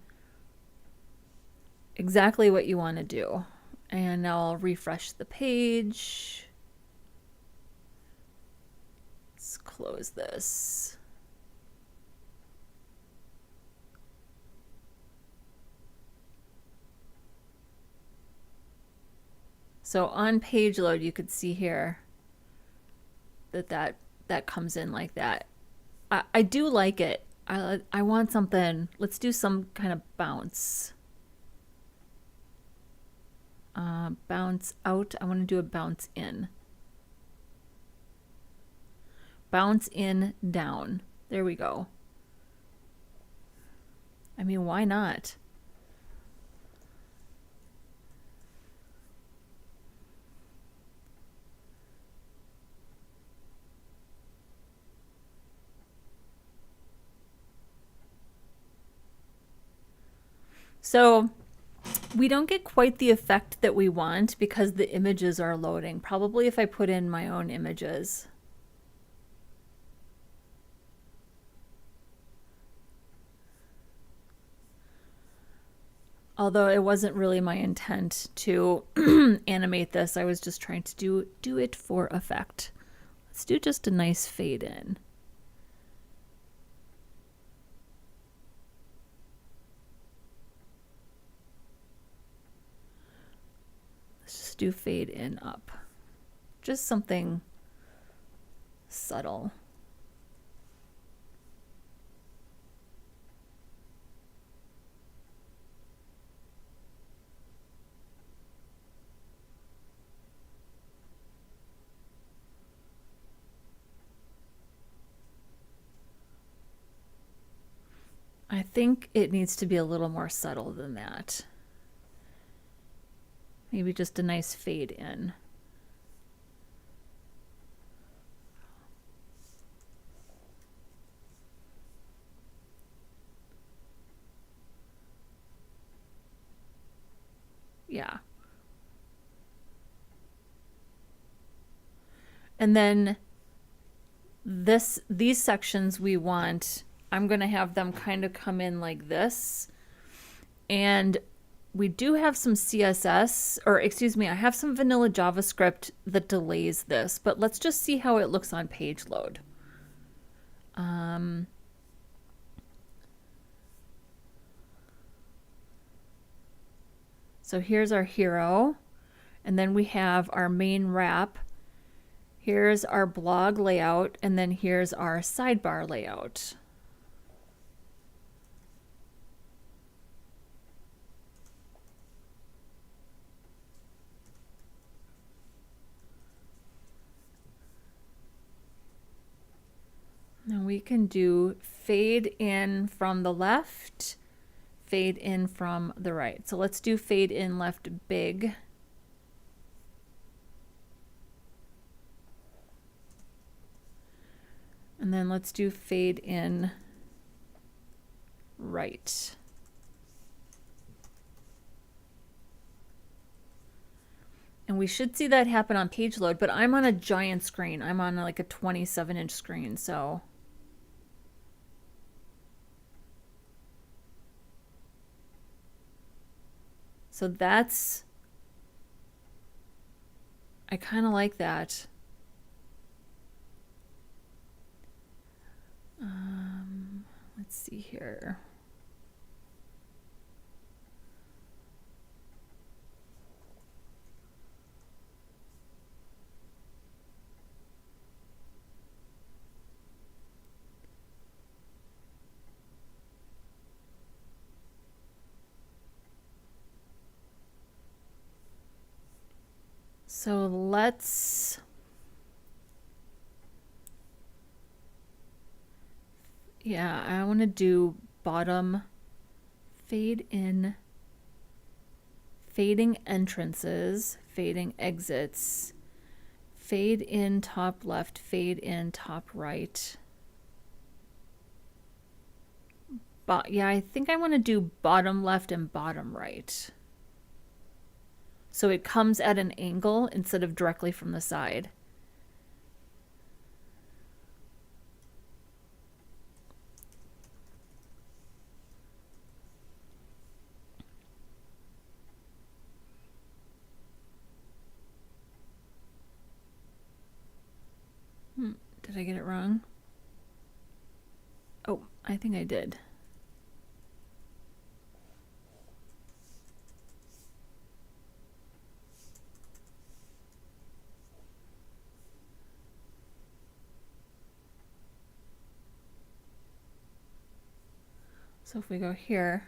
exactly what you want to do. And now I'll refresh the page. Let's close this. So on page load, you could see here that comes in like that. I do like it. I want something. Let's do some kind of bounce. Bounce out. I want to do a bounce in. Bounce in, down. There we go. I mean, why not? So we don't get quite the effect that we want because the images are loading. Probably if I put in my own images. Although it wasn't really my intent to animate this. I was just trying to do it for effect. Let's do just a nice fade in. Do fade in up. Just something subtle. I think it needs to be a little more subtle than that. Maybe just a nice fade in. Yeah. And then these sections we want, I'm going to have them kind of come in like this. And we do have some CSS, or excuse me, I have some vanilla JavaScript that delays this, but let's just see how it looks on page load. So here's our hero, and then we have our main wrap. Here's our blog layout, and then here's our sidebar layout. Now we can do fade in from the left, fade in from the right. So let's do fade in left big. And then let's do fade in right. And we should see that happen on page load, but I'm on a giant screen. I'm on like a 27-inch screen, so. So that's, I kind of like that. Let's see here. So let's, yeah, I want to do bottom fade in, fading entrances, fading exits, fade in top left, fade in top right. But yeah, I think I want to do bottom left and bottom right. So it comes at an angle instead of directly from the side. Did I get it wrong? Oh, I think I did. So if we go here,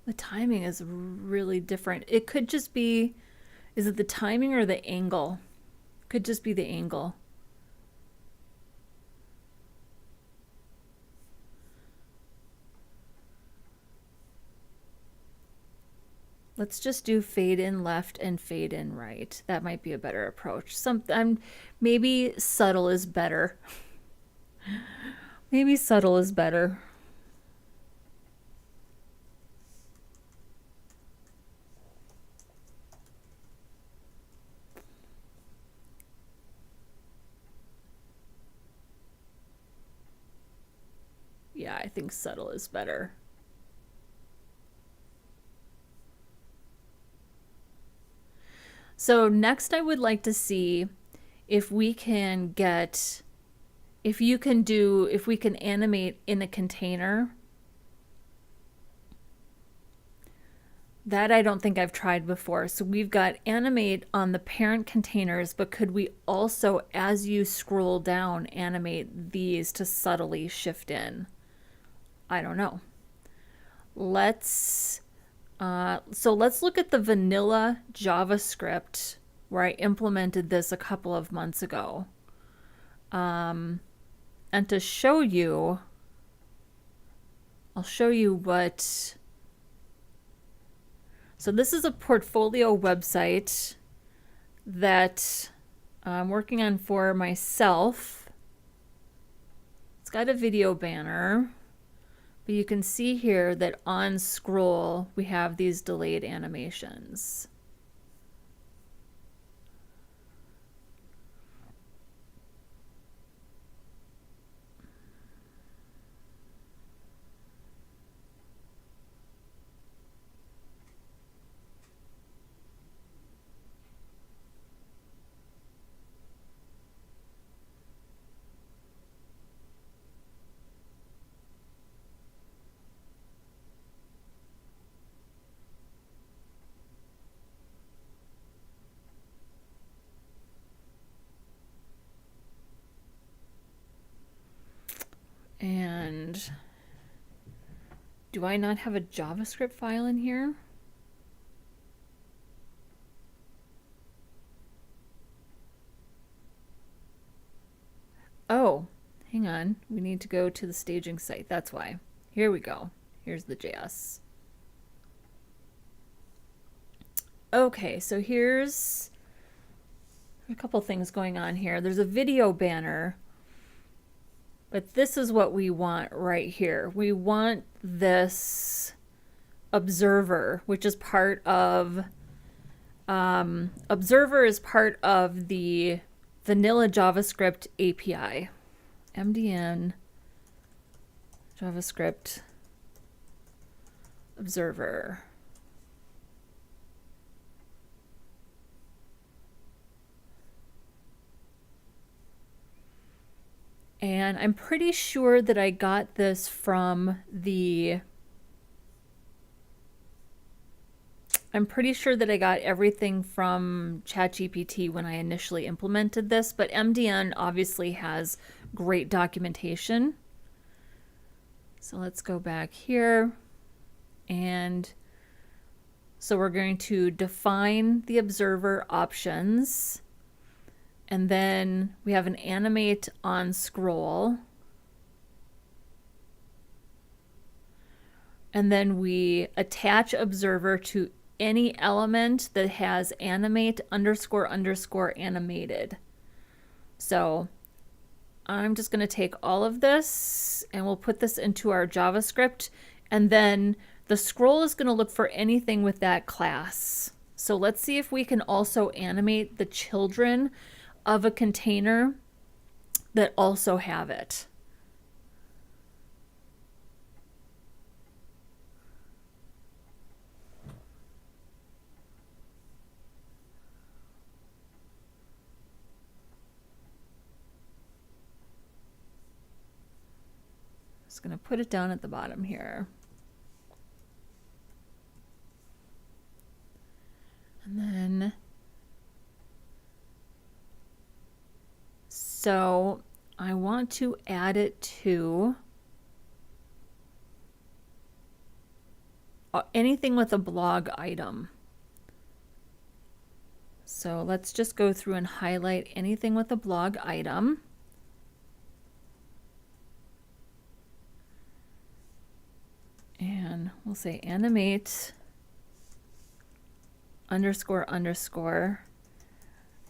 the timing is really different. It could just be, is it the timing or the angle? Could just be the angle. Let's just do fade in left and fade in right. That might be a better approach. Maybe subtle is better. Maybe subtle is better. Yeah, I think subtle is better. So next I would like to see if we can get, if we can animate in a container. That I don't think I've tried before. So we've got animate on the parent containers, but could we also, as you scroll down, animate these to subtly shift in? I don't know. So let's look at the vanilla JavaScript where I implemented this a couple of months ago. And to show you, I'll show you what. So this is a portfolio website that I'm working on for myself. It's got a video banner. But you can see here that on scroll, we have these delayed animations. And do I not have a JavaScript file in here? Oh, hang on. We need to go to the staging site. That's why. Here we go. Here's the JS. Okay, so here's a couple things going on here. There's a video banner, but this is what we want right here. We want this observer, which is part of, observer is part of the vanilla JavaScript API. MDN JavaScript observer. And I'm pretty sure that I got this from the, I'm pretty sure that I got everything from ChatGPT when I initially implemented this, but MDN obviously has great documentation. So let's go back here. And so we're going to define the observer options. And then we have an animate on scroll. And then we attach observer to any element that has animate _ animated. So I'm just going to take all of this and we'll put this into our JavaScript. And then the scroll is going to look for anything with that class. So let's see if we can also animate the children of a container that also have it. Just going to put it down at the bottom here. And then so I want to add it to anything with a blog item. So let's just go through and highlight anything with a blog item. And we'll say animate _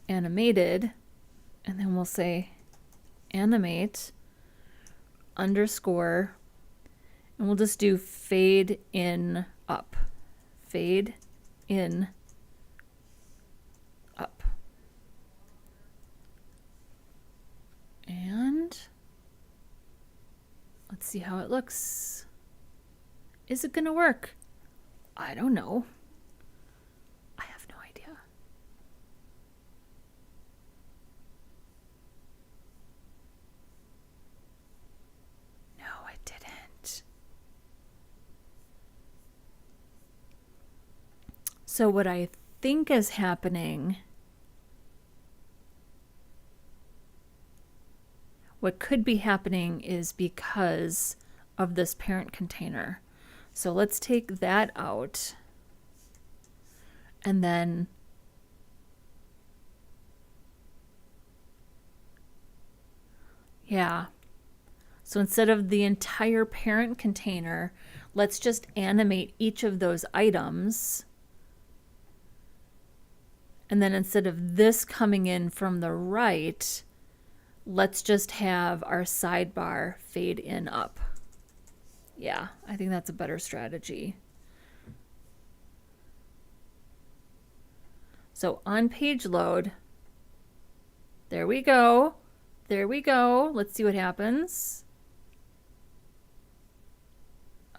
animated. And then we'll say animate _ and we'll just do fade in up. Fade in up. And let's see how it looks. Is it going to work? I don't know. I have no idea. No, I didn't. So what I think is happening, what could be happening is because of this parent container. So let's take that out. And then yeah. So instead of the entire parent container, let's just animate each of those items. And then instead of this coming in from the right, let's just have our sidebar fade in up. Yeah, I think that's a better strategy. So on page load, there we go. There we go. Let's see what happens.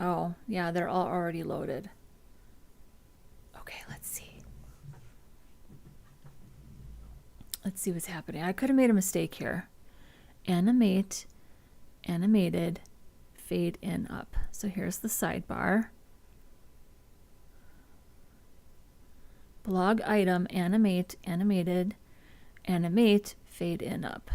Oh, yeah, they're all already loaded. Okay, let's see. Let's see what's happening. I could have made a mistake here. Animate, animated, fade in up. So here's the sidebar. Blog item, animate, animated, animate, fade in up.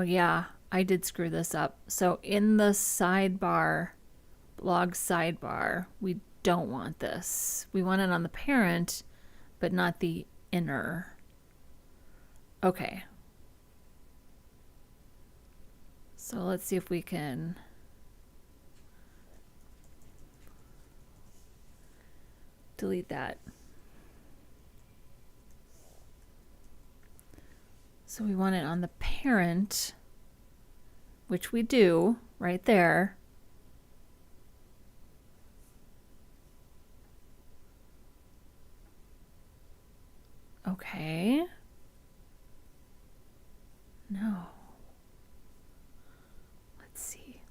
yeah, I did screw this up. So in the sidebar, blog sidebar, we don't want this. We want it on the parent, but not the inner. Okay. So let's see if we can delete that. So we want it on the parent, which we do right there. Okay. No. Let's see.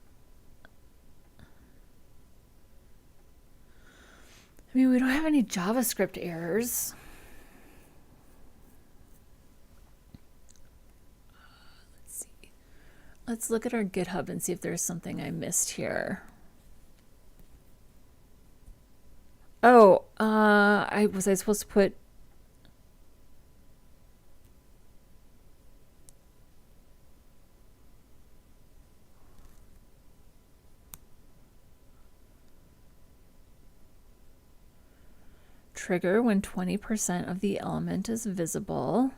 I mean, we don't have any JavaScript errors. Let's see. Let's look at our GitHub and see if there's something I missed here. Oh, was I supposed to put... trigger when 20% of the element is visible.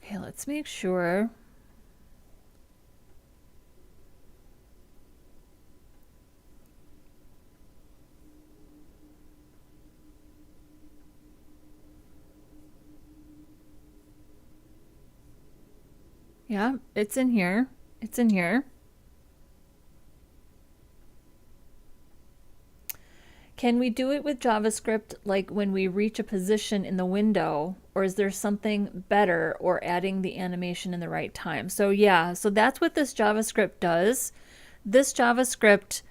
Okay, let's make sure. Yeah, it's in here. It's in here. Can we do it with JavaScript like when we reach a position in the window, or is there something better, or adding the animation in the right time? So yeah, so that's what this JavaScript does. This JavaScript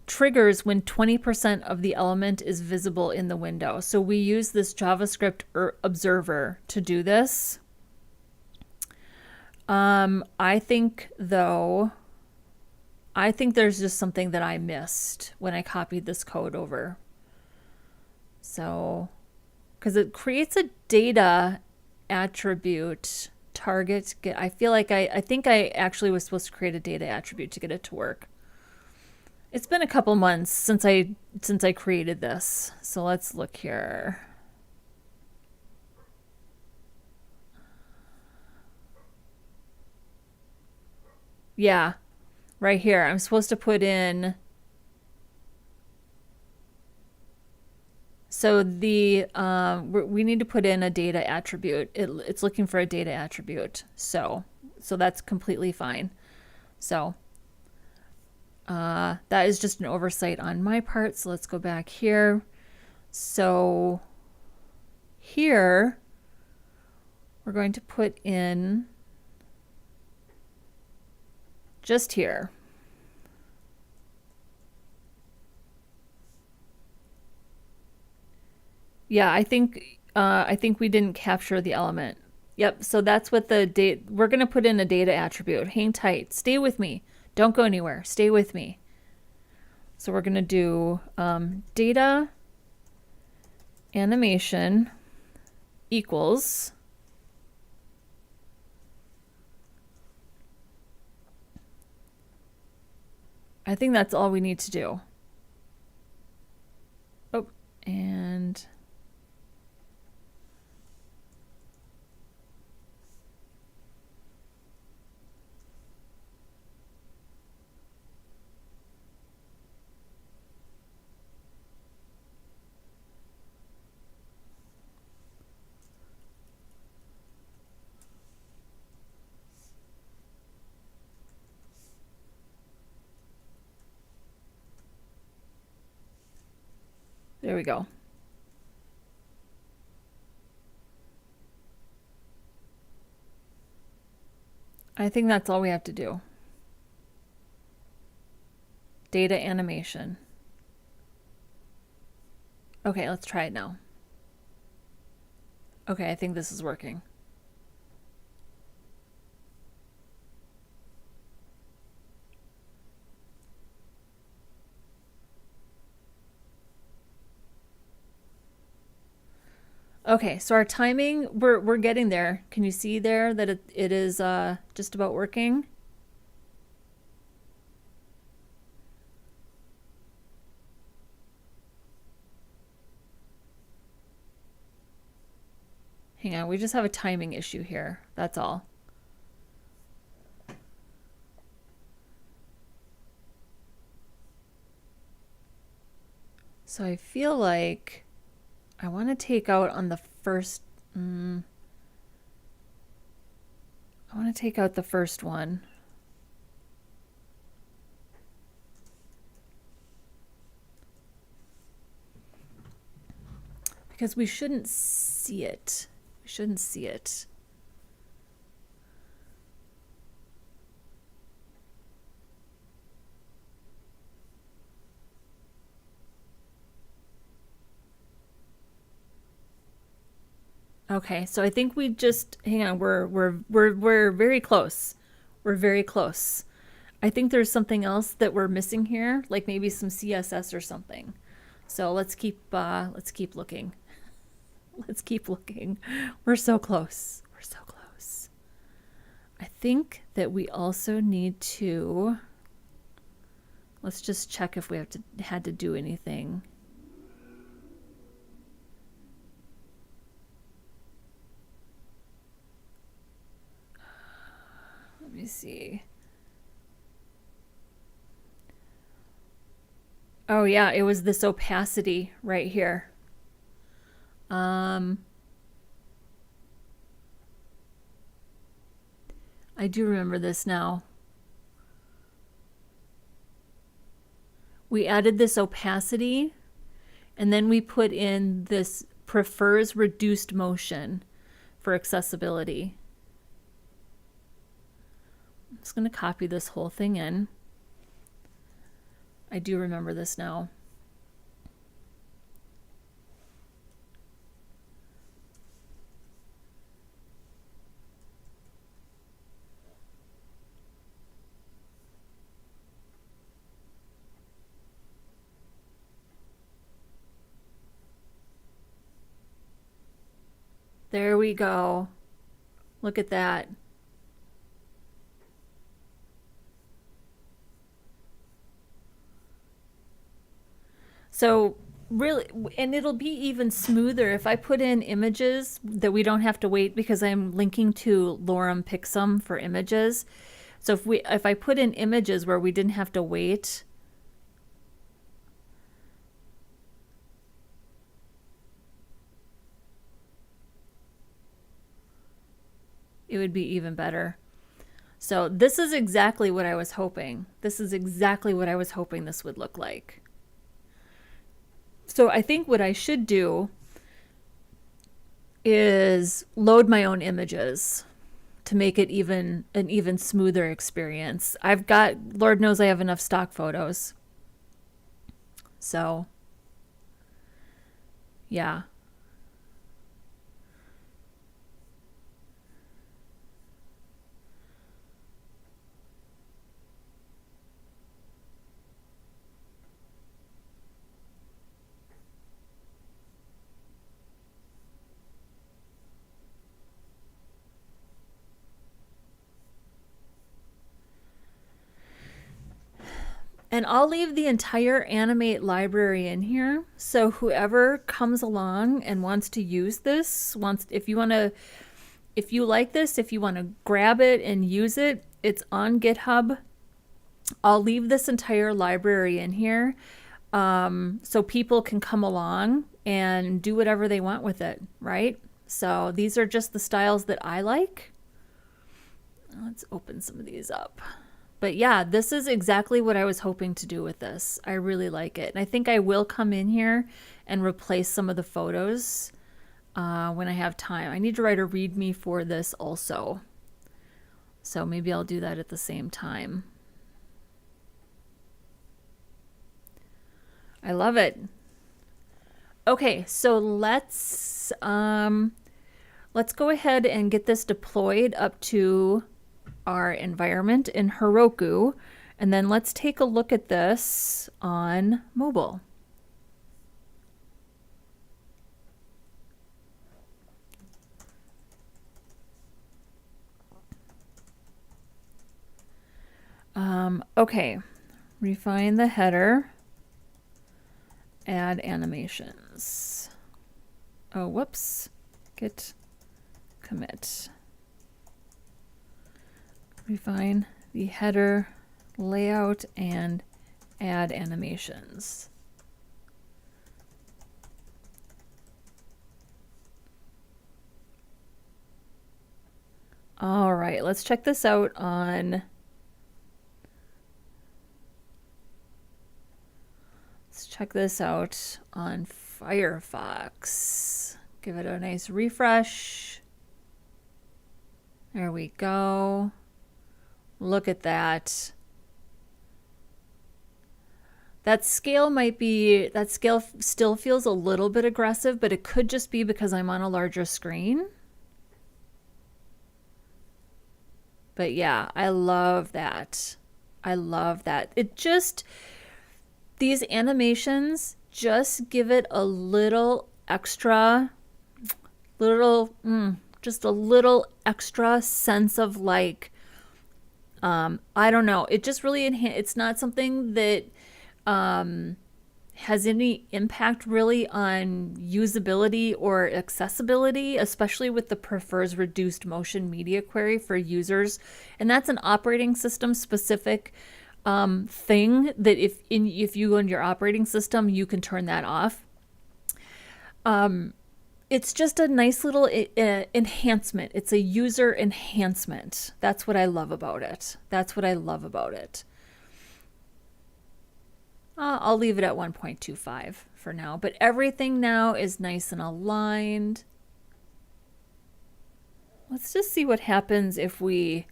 triggers when 20% of the element is visible in the window. So we use this JavaScript observer to do this. I think though, I think there's just something that I missed when I copied this code over. So, because it creates a data attribute target. I feel like I think I actually was supposed to create a data attribute to get it to work. It's been a couple months since I created this. So let's look here. Yeah, right here. I'm supposed to put in. So the we need to put in a data attribute. It's looking for a data attribute. So that's completely fine. So that is just an oversight on my part. So let's go back here. So here we're going to put in just here. Yeah, I think we didn't capture the element. Yep, so that's what the date, we're going to put in a data attribute. Hang tight. Stay with me. Don't go anywhere. Stay with me. So we're going to do data animation equals I think that's all we need to do. Oh, and there we go. I think that's all we have to do. Data animation. Okay, let's try it now. Okay, I think this is working. Okay, so our timing, we're getting there. Can you see there that it is just about working? Hang on, we just have a timing issue here. That's all. So I feel like I want to take out on the first. I want to take out the first one. Because we shouldn't see it. We shouldn't see it. Okay, so I think we just hang on. We're very close. We're very close. I think there's something else that we're missing here, like maybe some CSS or something. So let's keep looking. Let's keep looking. We're so close. We're so close. I think that we also need to. Let's just check if we had to do anything. Let me see. Oh yeah, it was this opacity right here. I do remember this now. We added this opacity, and then we put in this prefers reduced motion for accessibility. I'm just going to copy this whole thing in. I do remember this now. There we go. Look at that. So really, and it'll be even smoother if I put in images that we don't have to wait, because I'm linking to Lorem Pixum for images. So if I put in images where we didn't have to wait, it would be even better. So this is exactly what I was hoping. This is exactly what I was hoping this would look like. So I think what I should do is load my own images to make it an even smoother experience. I've got, Lord knows I have enough stock photos. So, yeah. And I'll leave the entire Animate library in here. So whoever comes along and wants to use this, if you like this, if you want to grab it and use it, it's on GitHub. I'll leave this entire library in here, so people can come along and do whatever they want with it, right? So these are just the styles that I like. Let's open some of these up. But yeah, this is exactly what I was hoping to do with this. I really like it. And I think I will come in here and replace some of the photos when I have time. I need to write a README for this also. So maybe I'll do that at the same time. I love it. Okay, so let's go ahead and get this deployed up to our environment in Heroku, and then let's take a look at this on mobile. Okay, refine the header, add animations. Oh, whoops, git commit. Refine the header layout and add animations. All right, let's check this out on Firefox. Give it a nice refresh. There we go. Look at that. That scale still feels a little bit aggressive, but it could just be because I'm on a larger screen. But yeah, I love that. I love that. These animations just give it a little extra, just a little extra sense of like, I don't know. It just really it's not something that has any impact really on usability or accessibility, especially with the prefers reduced motion media query for users. And that's an operating system specific thing that if you go into your operating system, you can turn that off. It's just a nice little enhancement. It's a user enhancement. That's what I love about it. I'll leave it at 1.25 for now, but everything now is nice and aligned. Let's just see what happens if we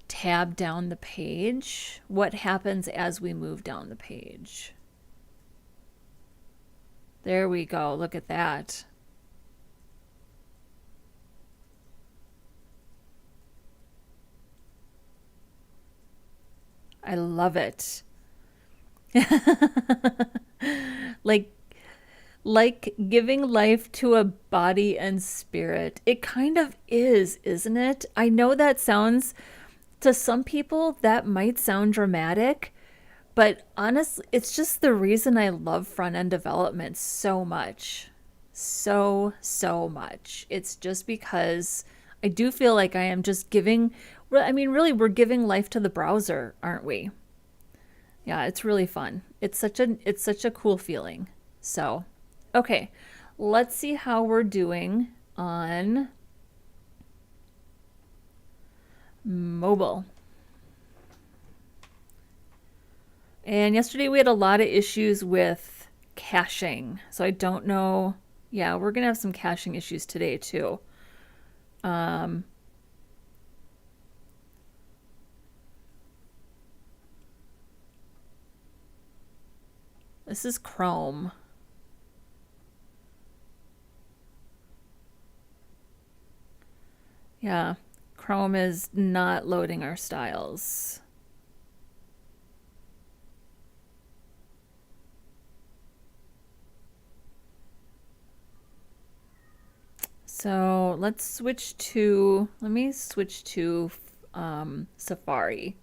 tab down the page. What happens as we move down the page? There we go. Look at that. I love it. like giving life to a body and spirit. It kind of is, isn't it? I know that sounds, to some people, that might sound dramatic, but honestly, it's just the reason I love front-end development so much. So much. It's just because I do feel like I am just giving, I mean, really, we're giving life to the browser, aren't we? Yeah, it's really fun. It's such a cool feeling. So, okay, let's see how we're doing on mobile. And yesterday we had a lot of issues with caching. So I don't know. Yeah, we're going to have some caching issues today too. This is Chrome. Yeah, Chrome is not loading our styles. So let's switch to, let me switch to Safari.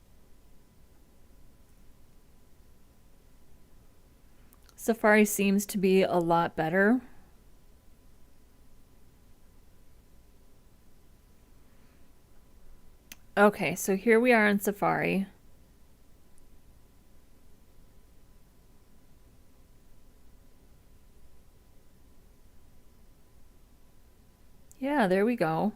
Safari seems to be a lot better. Okay, so here we are in Safari. Yeah, there we go.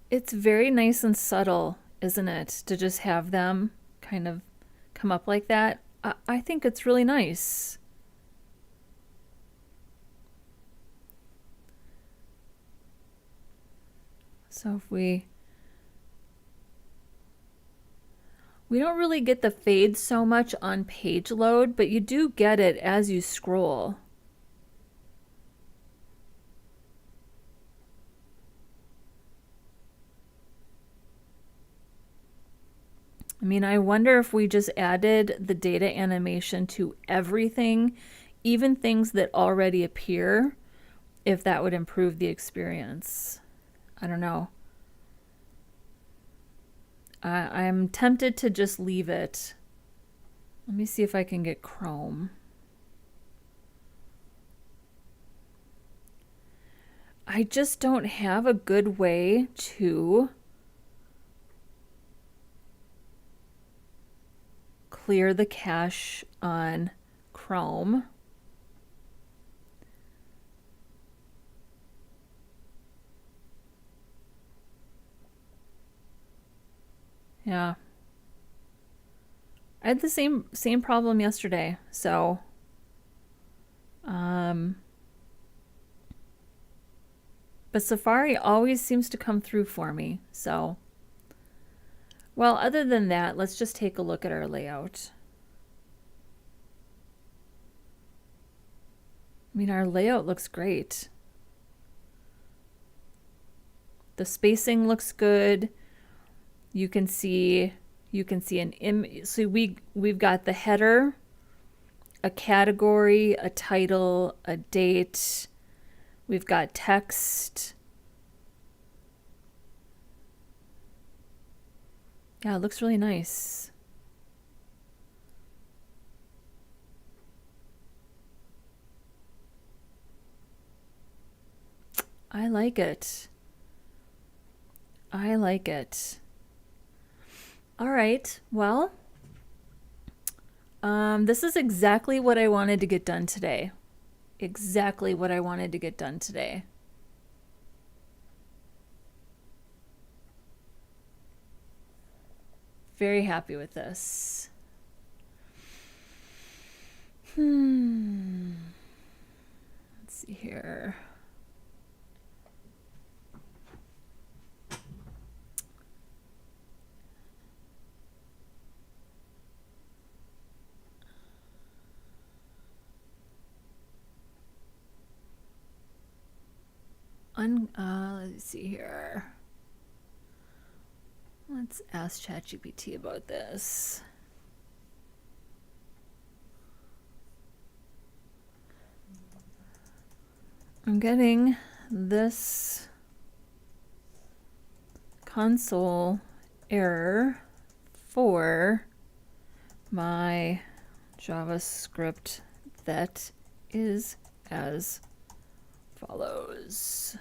It's very nice and subtle, isn't it? To just have them kind of come up like that. I think it's really nice. So if we don't really get the fade so much on page load, but you do get it as you scroll. I mean, I wonder if we just added the data animation to everything, even things that already appear, if that would improve the experience. I don't know. I'm tempted to just leave it. Let me see if I can get Chrome. I just don't have a good way to clear the cache on Chrome. Yeah. I had the same problem yesterday, so but Safari always seems to come through for me. So well, other than that, let's just take a look at our layout. I mean, our layout looks great. The spacing looks good. You can see an image. So we've got the header, a category, a title, a date. We've got text. Yeah, it looks really nice. I like it. I like it. All right, well, this is exactly what I wanted to get done today. Exactly what I wanted to get done today. Very happy with this. Let's see here. Let's see here. Let's ask ChatGPT about this. I'm getting this console error for my JavaScript that is as follows.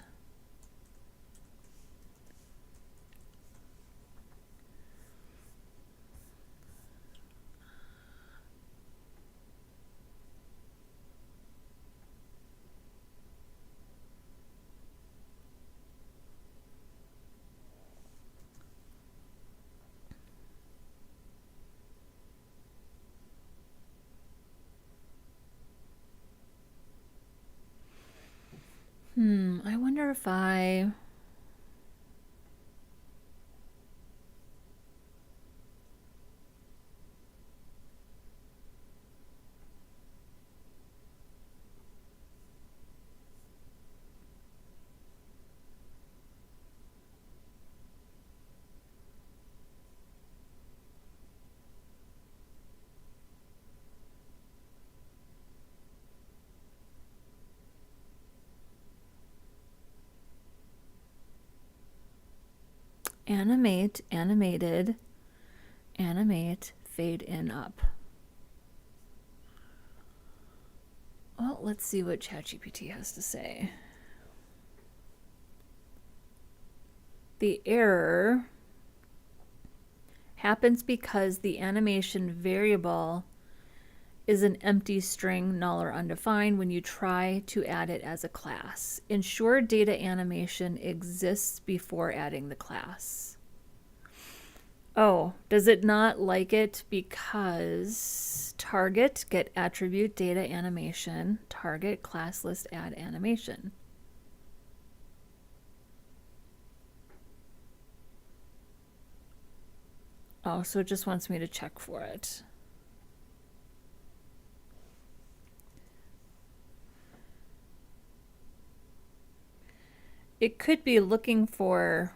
I wonder if I... Animate, animated, animate, fade in up. Well, let's see what ChatGPT has to say. The error happens because the animation variable is an empty string, null or undefined, when you try to add it as a class. Ensure data animation exists before adding the class. Oh, does it not like it because target get attribute data animation, target class list add animation? Oh, so it just wants me to check for it. It could be looking for...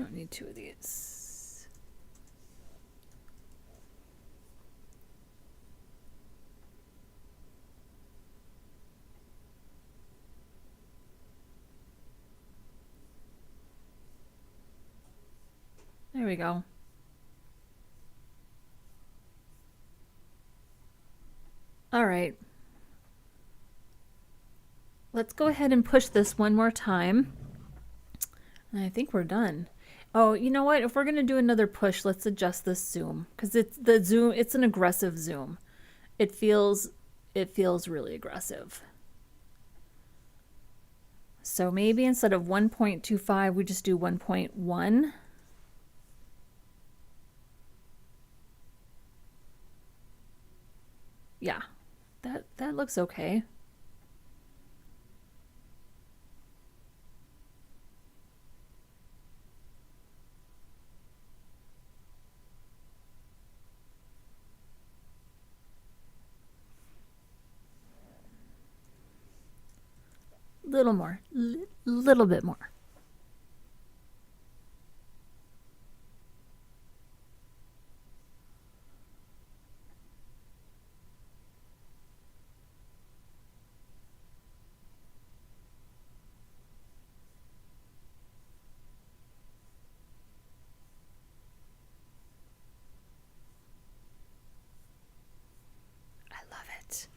don't need two of these. There we go. All right. Let's go ahead and push this one more time. And I think we're done. Oh, you know what? If we're going to do another push, let's adjust this zoom, because it's the zoom, it's an aggressive zoom. It feels really aggressive. So maybe instead of 1.25, we just do 1.1. Yeah, that looks okay. Little more, little bit more. I love it.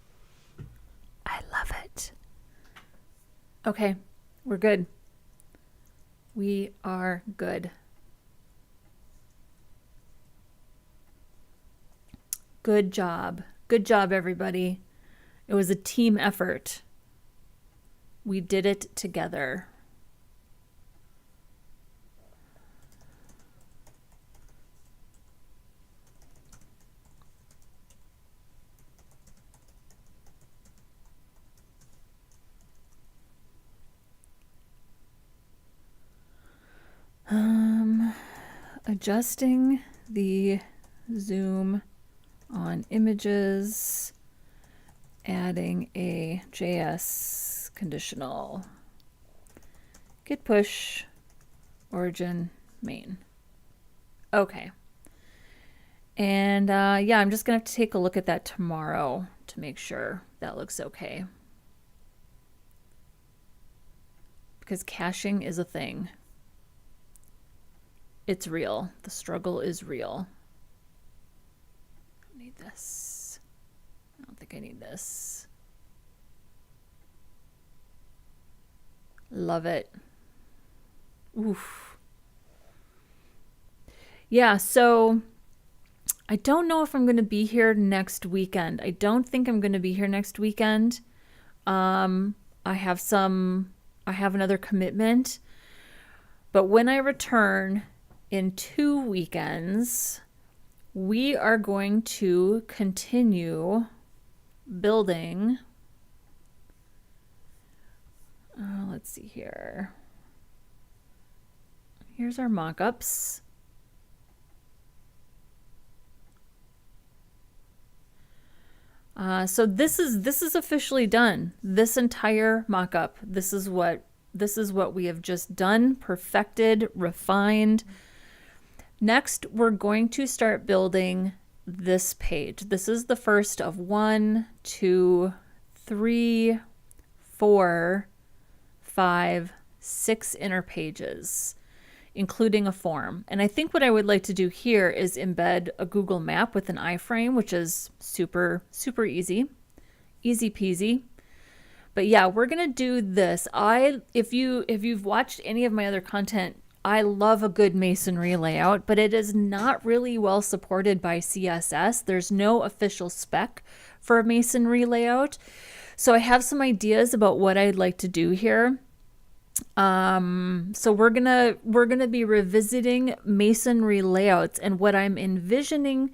I love it. Okay, we're good. We are good. Good job. Good job, everybody. It was a team effort. We did it together. Adjusting the zoom on images, adding a JS conditional, git push, origin, main. Okay. And yeah, I'm just gonna have to take a look at that tomorrow to make sure that looks okay. Because caching is a thing. It's real. The struggle is real. I don't need this. I don't think I need this. Love it. Oof. Yeah, so I don't know if I'm going to be here next weekend. I don't think I'm going to be here next weekend. I have another commitment. But when I return in 2 weekends, we are going to continue building. Let's see here. Here's our mock-ups. So this is officially done. This entire mock-up. This is what we have just done, perfected, refined. Next, we're going to start building this page. This is the first of 1, 2, 3, 4, 5, 6 inner pages, including a form. And I think what I would like to do here is embed a Google map with an iframe, which is super, super easy. Easy peasy. But yeah, we're gonna do this. If you've watched any of my other content, I love a good masonry layout, but it is not really well supported by CSS. There's no official spec for a masonry layout. So I have some ideas about what I'd like to do here. So we're gonna be revisiting masonry layouts, and what I'm envisioning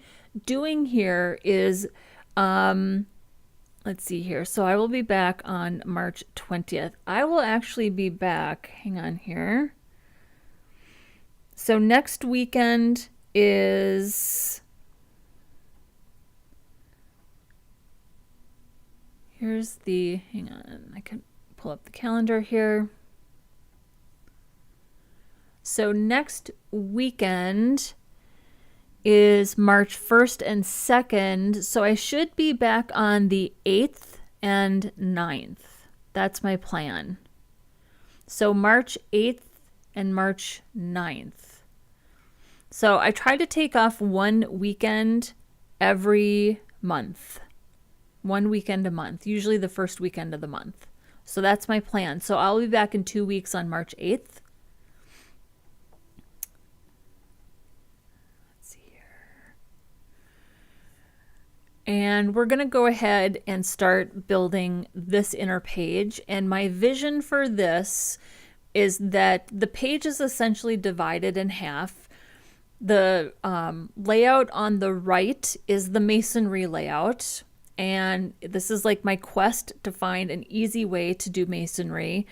doing here is let's see here. So I will be back on March 20th. I will actually be back. Hang on here. So next weekend is, hang on, I can pull up the calendar here. So next weekend is March 1st and 2nd. So I should be back on the 8th and 9th. That's my plan. So March 8th and March 9th. So I try to take off one weekend every month. One weekend a month, usually the first weekend of the month. So that's my plan. So I'll be back in 2 weeks on March 8th. Let's see here. And we're going to go ahead and start building this inner page. And my vision for this is that the page is essentially divided in half. The layout on the right is the masonry layout. And this is like my quest to find an easy way to do masonry.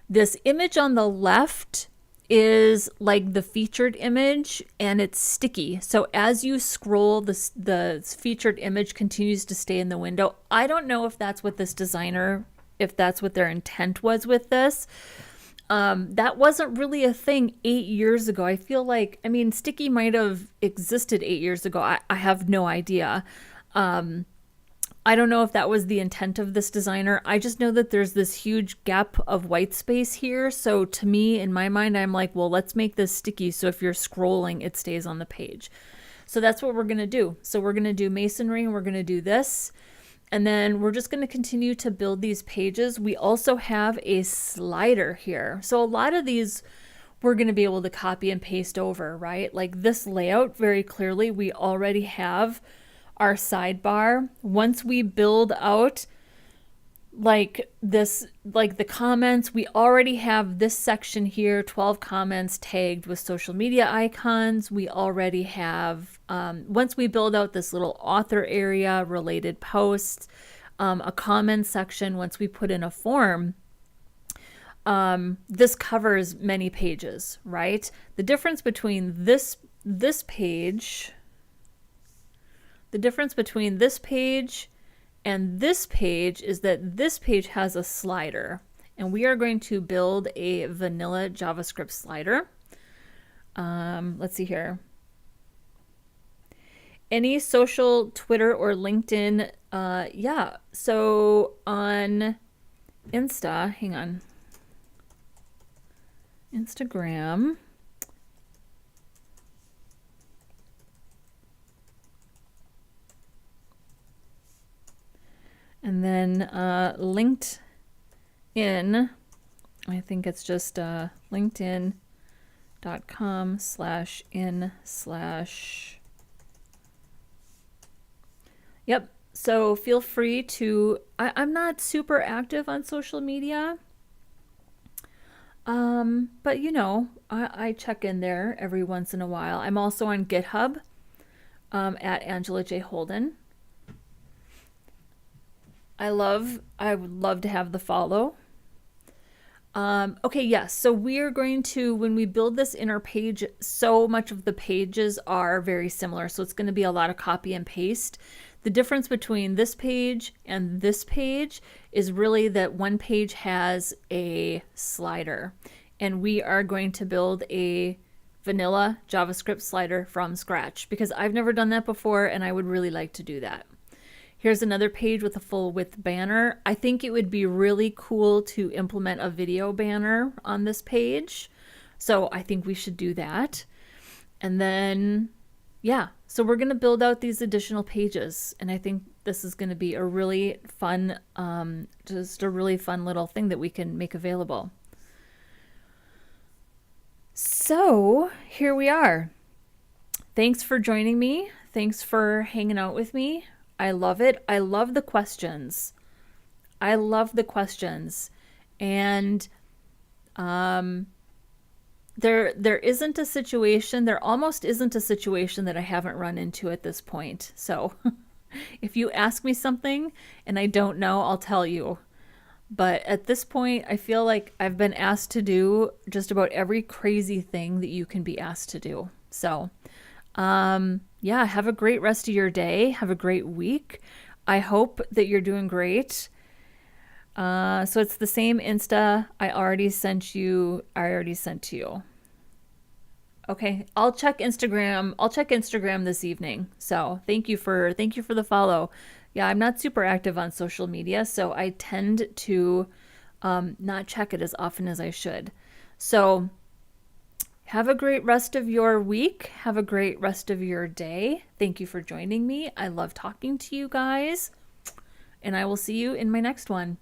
This image on the left is like the featured image, and it's sticky. So as you scroll, the featured image continues to stay in the window. I don't know if that's what this designer, if that's what their intent was with this. That wasn't really a thing 8 years ago. I feel like, I mean, sticky might have existed 8 years ago. I have no idea. I don't know if that was the intent of this designer. I just know that there's this huge gap of white space here. So to me, in my mind, I'm like, well, let's make this sticky so if you're scrolling, it stays on the page. So that's what we're going to do. So we're going to do masonry and we're going to do this. And then we're just going to continue to build these pages. We also have a slider here. So a lot of these we're going to be able to copy and paste over, right? Like this layout, very clearly, we already have our sidebar. Once we build out like this, like the comments, we already have this section here, 12 comments tagged with social media icons. We already have, once we build out this little author area, related posts, a comment section, once we put in a form, this covers many pages, right? The difference between this page, the difference between this page and this page is that this page has a slider, and we are going to build a vanilla JavaScript slider. Let's see here. Any social, Twitter or LinkedIn, yeah. So on Insta, hang on. Instagram. And then LinkedIn, I think it's just linkedin.com/in/. Yep. So feel free to, I'm not super active on social media. But you know, I check in there every once in a while. I'm also on GitHub at Angela J. Holden. I would love to have the follow. Okay, yes. So we are going to, when we build this inner page, so much of the pages are very similar. So it's going to be a lot of copy and paste. The difference between this page and this page is really that one page has a slider, and we are going to build a vanilla JavaScript slider from scratch because I've never done that before and I would really like to do that. Here's another page with a full width banner. I think it would be really cool to implement a video banner on this page. So I think we should do that. And then, yeah, so we're going to build out these additional pages. And I think this is going to be a really fun, just a really fun little thing that we can make available. So here we are. Thanks for joining me. Thanks for hanging out with me. I love it. I love the questions. I love the questions. And there isn't a situation, there almost isn't a situation that I haven't run into at this point. So if you ask me something and I don't know, I'll tell you. But at this point, I feel like I've been asked to do just about every crazy thing that you can be asked to do. So yeah, have a great rest of your day. Have a great week. I hope that you're doing great. So it's the same Insta I already sent to you. Okay, I'll check Instagram. I'll check Instagram this evening. So thank you for the follow. Yeah, I'm not super active on social media, so I tend to not check it as often as I should. So have a great rest of your week. Have a great rest of your day. Thank you for joining me. I love talking to you guys, and I will see you in my next one.